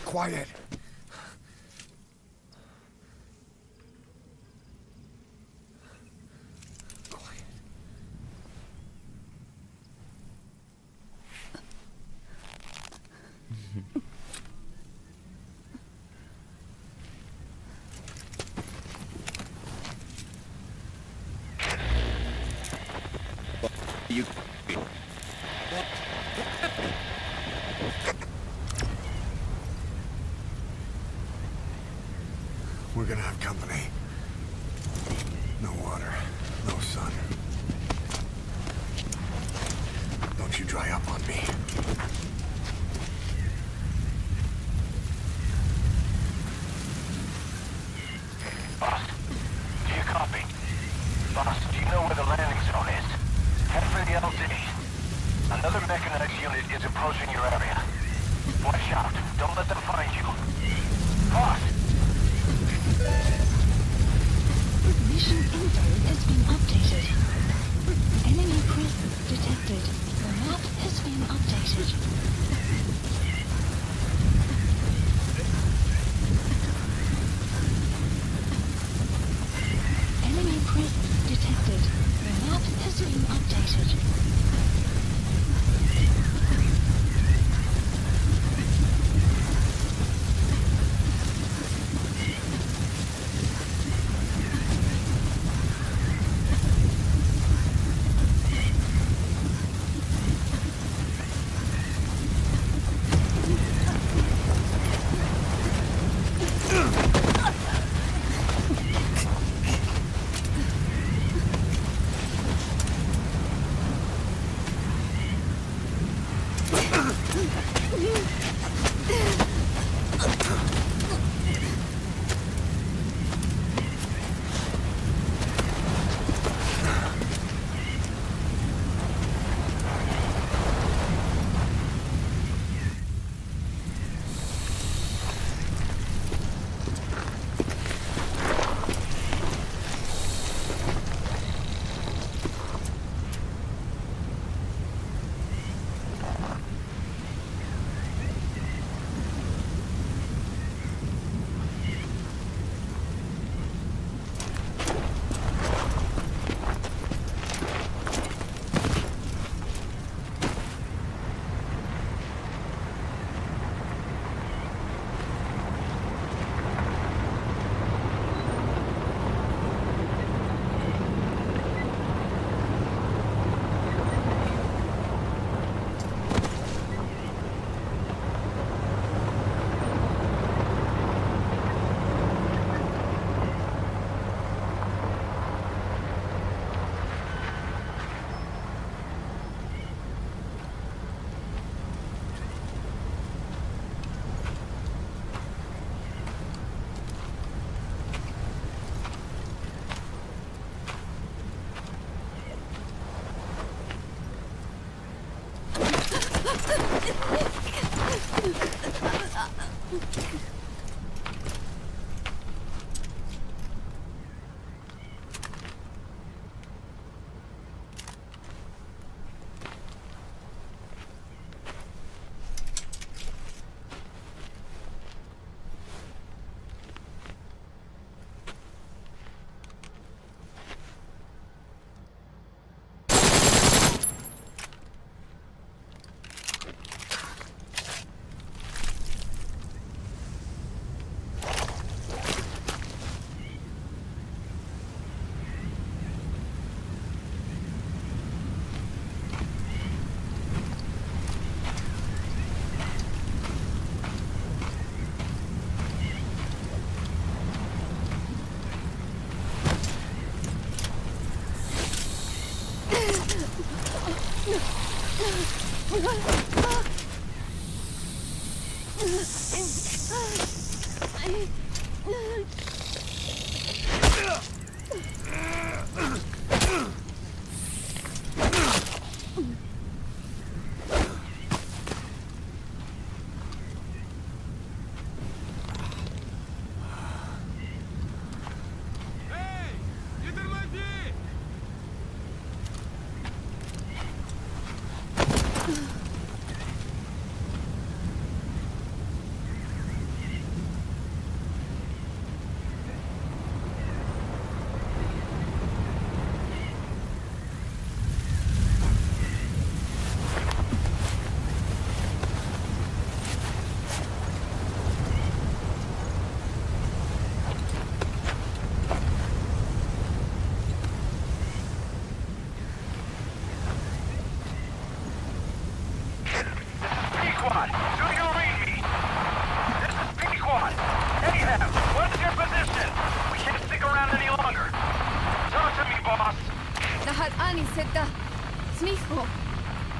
Quiet. You... We're gonna have company. No water, no sun. Don't you dry up on me. Boss, do you copy? Boss, do you know where the landing zone is? Head for the LZ. Another mechanized unit is approaching your area. Watch out. Don't let them find you. Boss! Mission info has been updated. Enemy presence detected. The map has been updated. Enemy presence detected. The map has been updated.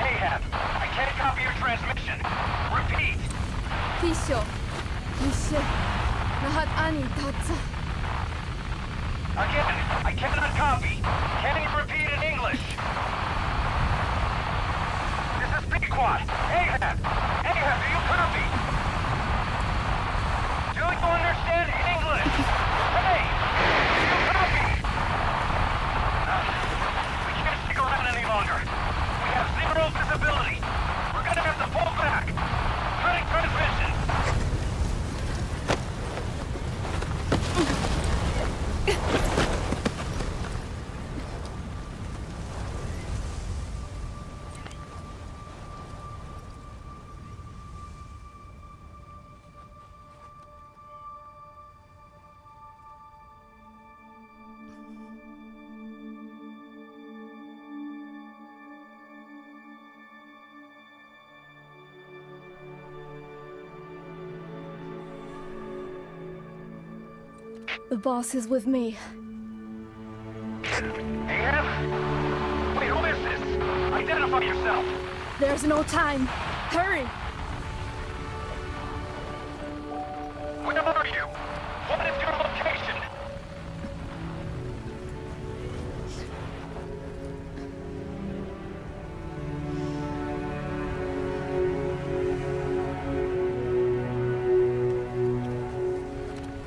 Ahab, I can't copy your transmission. Repeat. Again, I cannot copy. Can you repeat in English? This is Pequod. Ahab! Ahab, do you copy? Do you understand English? Hey! Do you copy? We can't stick around any longer. We have zero visibility. We're gonna have to pull back. Cutting transmission. The boss is with me. Ahab? Wait, who is this? Identify yourself. There's no time. Hurry! Where are you? What is your location?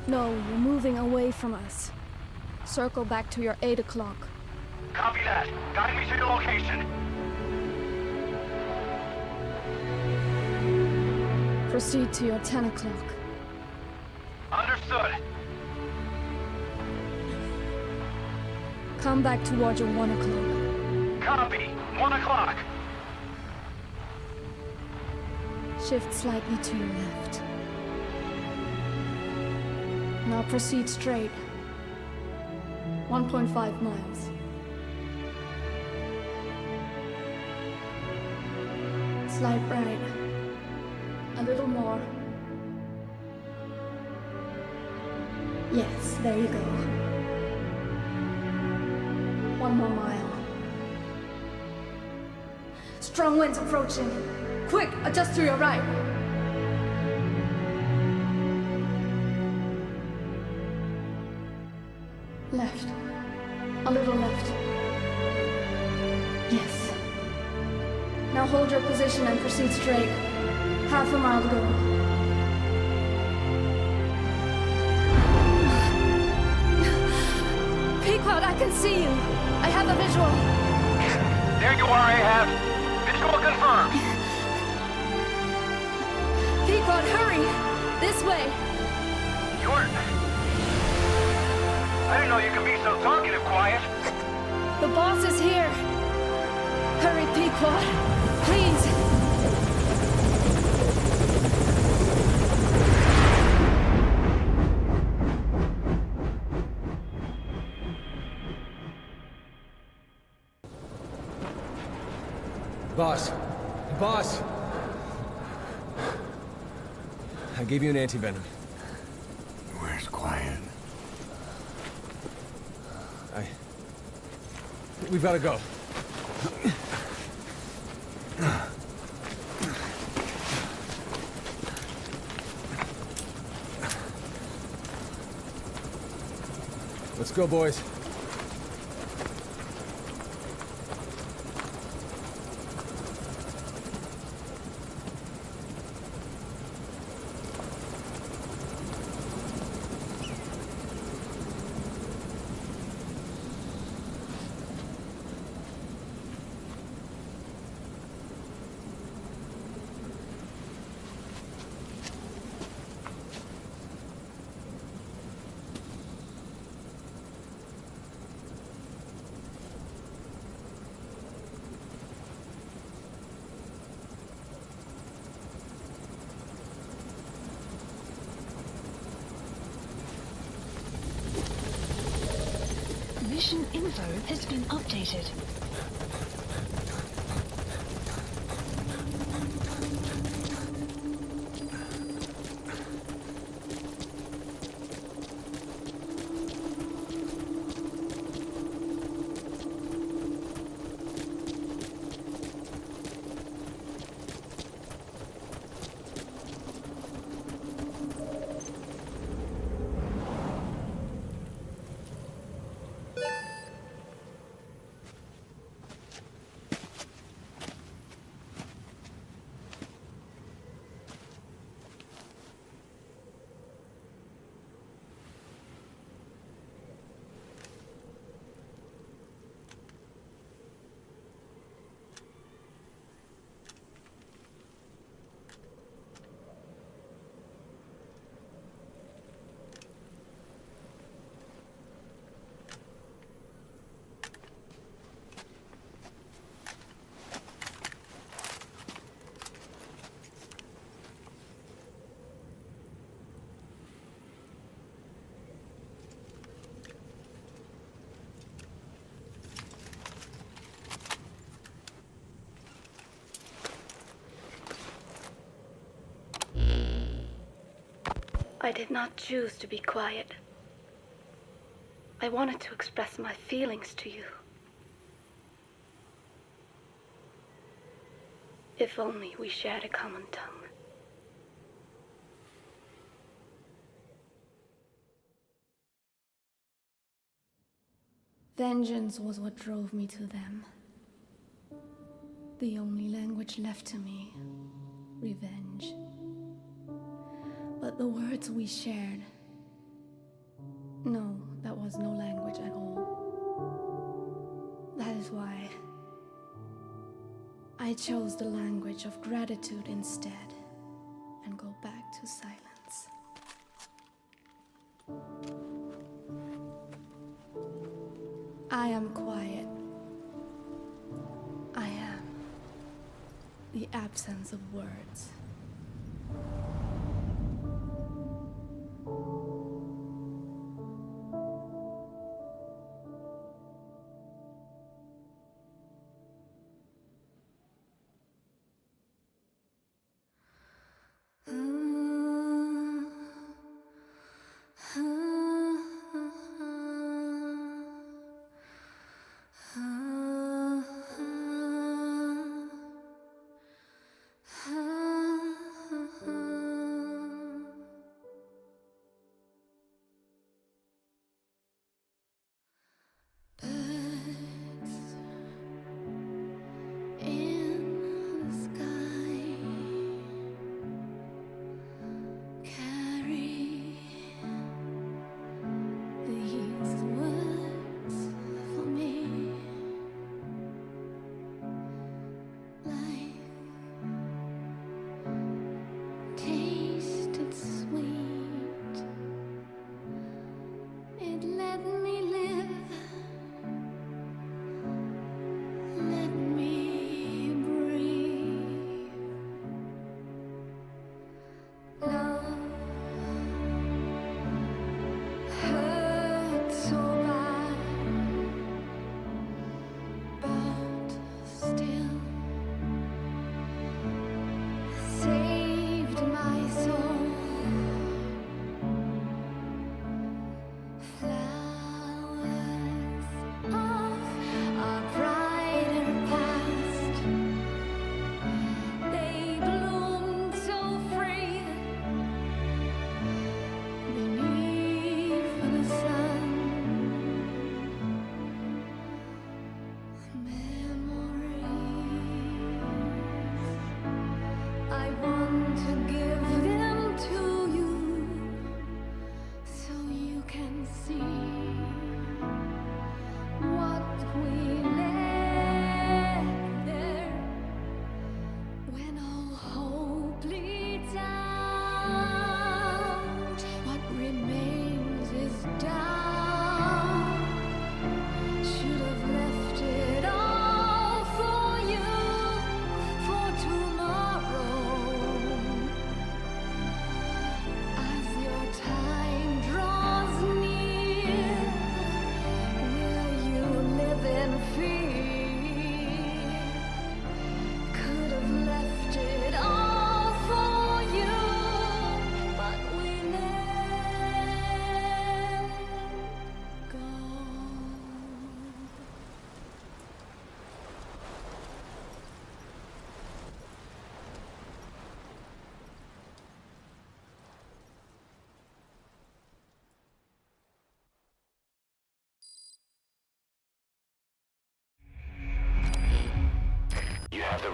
No, you're moving away from us. Circle back to your 8 o'clock. Copy that. Guide me to your location. Proceed to your 10 o'clock. Understood. Come back towards your 1 o'clock. Copy. 1 o'clock. Shift slightly to your left. Now proceed straight. 1.5 miles. Slide right. A little more. Yes, there you go. 1 more mile. Strong winds approaching. Quick, adjust to your right. Left. A little left. Yes. Now hold your position and proceed straight. Half a mile to go. Pequod, I can see you. I have a visual. There you are, Ahab. Visual confirmed. Pequod, hurry! This way. I didn't know you could be so talkative, Quiet. The boss is here. Hurry, Pequod. Please. Boss. Boss! I gave you an anti-venom. Where's Quiet? We've got to go. go, boys. Mission info has been updated. I did not choose to be quiet. I wanted to express my feelings to you. If only we shared a common tongue. Vengeance was what drove me to them. The only language left to me, revenge. But the words we shared, no, that was no language at all. That is why I chose the language of gratitude instead and go back to silence. I am quiet. I am the absence of words.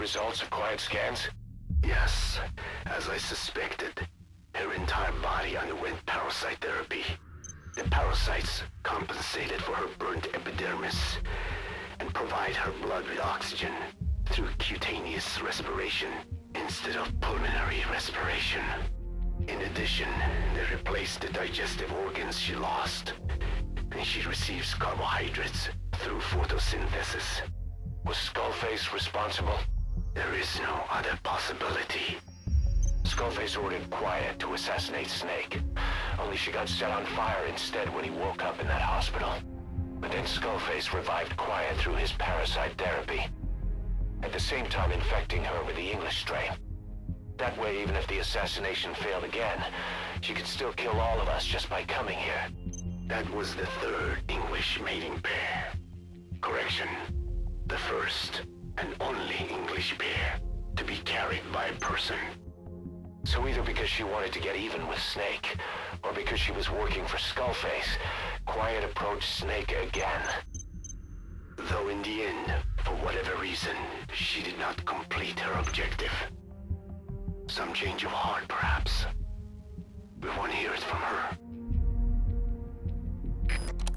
results of Quiet scans? Yes, as I suspected. Her entire body underwent parasite therapy. The parasites compensated for her burnt epidermis and provide her blood with oxygen through cutaneous respiration instead of pulmonary respiration. In addition, they replaced the digestive organs she lost, and she receives carbohydrates through photosynthesis. Was Skullface responsible? There is no other possibility. Skullface ordered Quiet to assassinate Snake, only she got set on fire instead when he woke up in that hospital. But then Skullface revived Quiet through his parasite therapy, at the same time infecting her with the English strain. That way, even if the assassination failed again, she could still kill all of us just by coming here. That was the third English mating pair. Correction. The first and only English pair to be carried by a person. So either because she wanted to get even with Snake, or because she was working for Skullface, Quiet approached Snake again. Though in the end, for whatever reason, she did not complete her objective. Some change of heart, perhaps.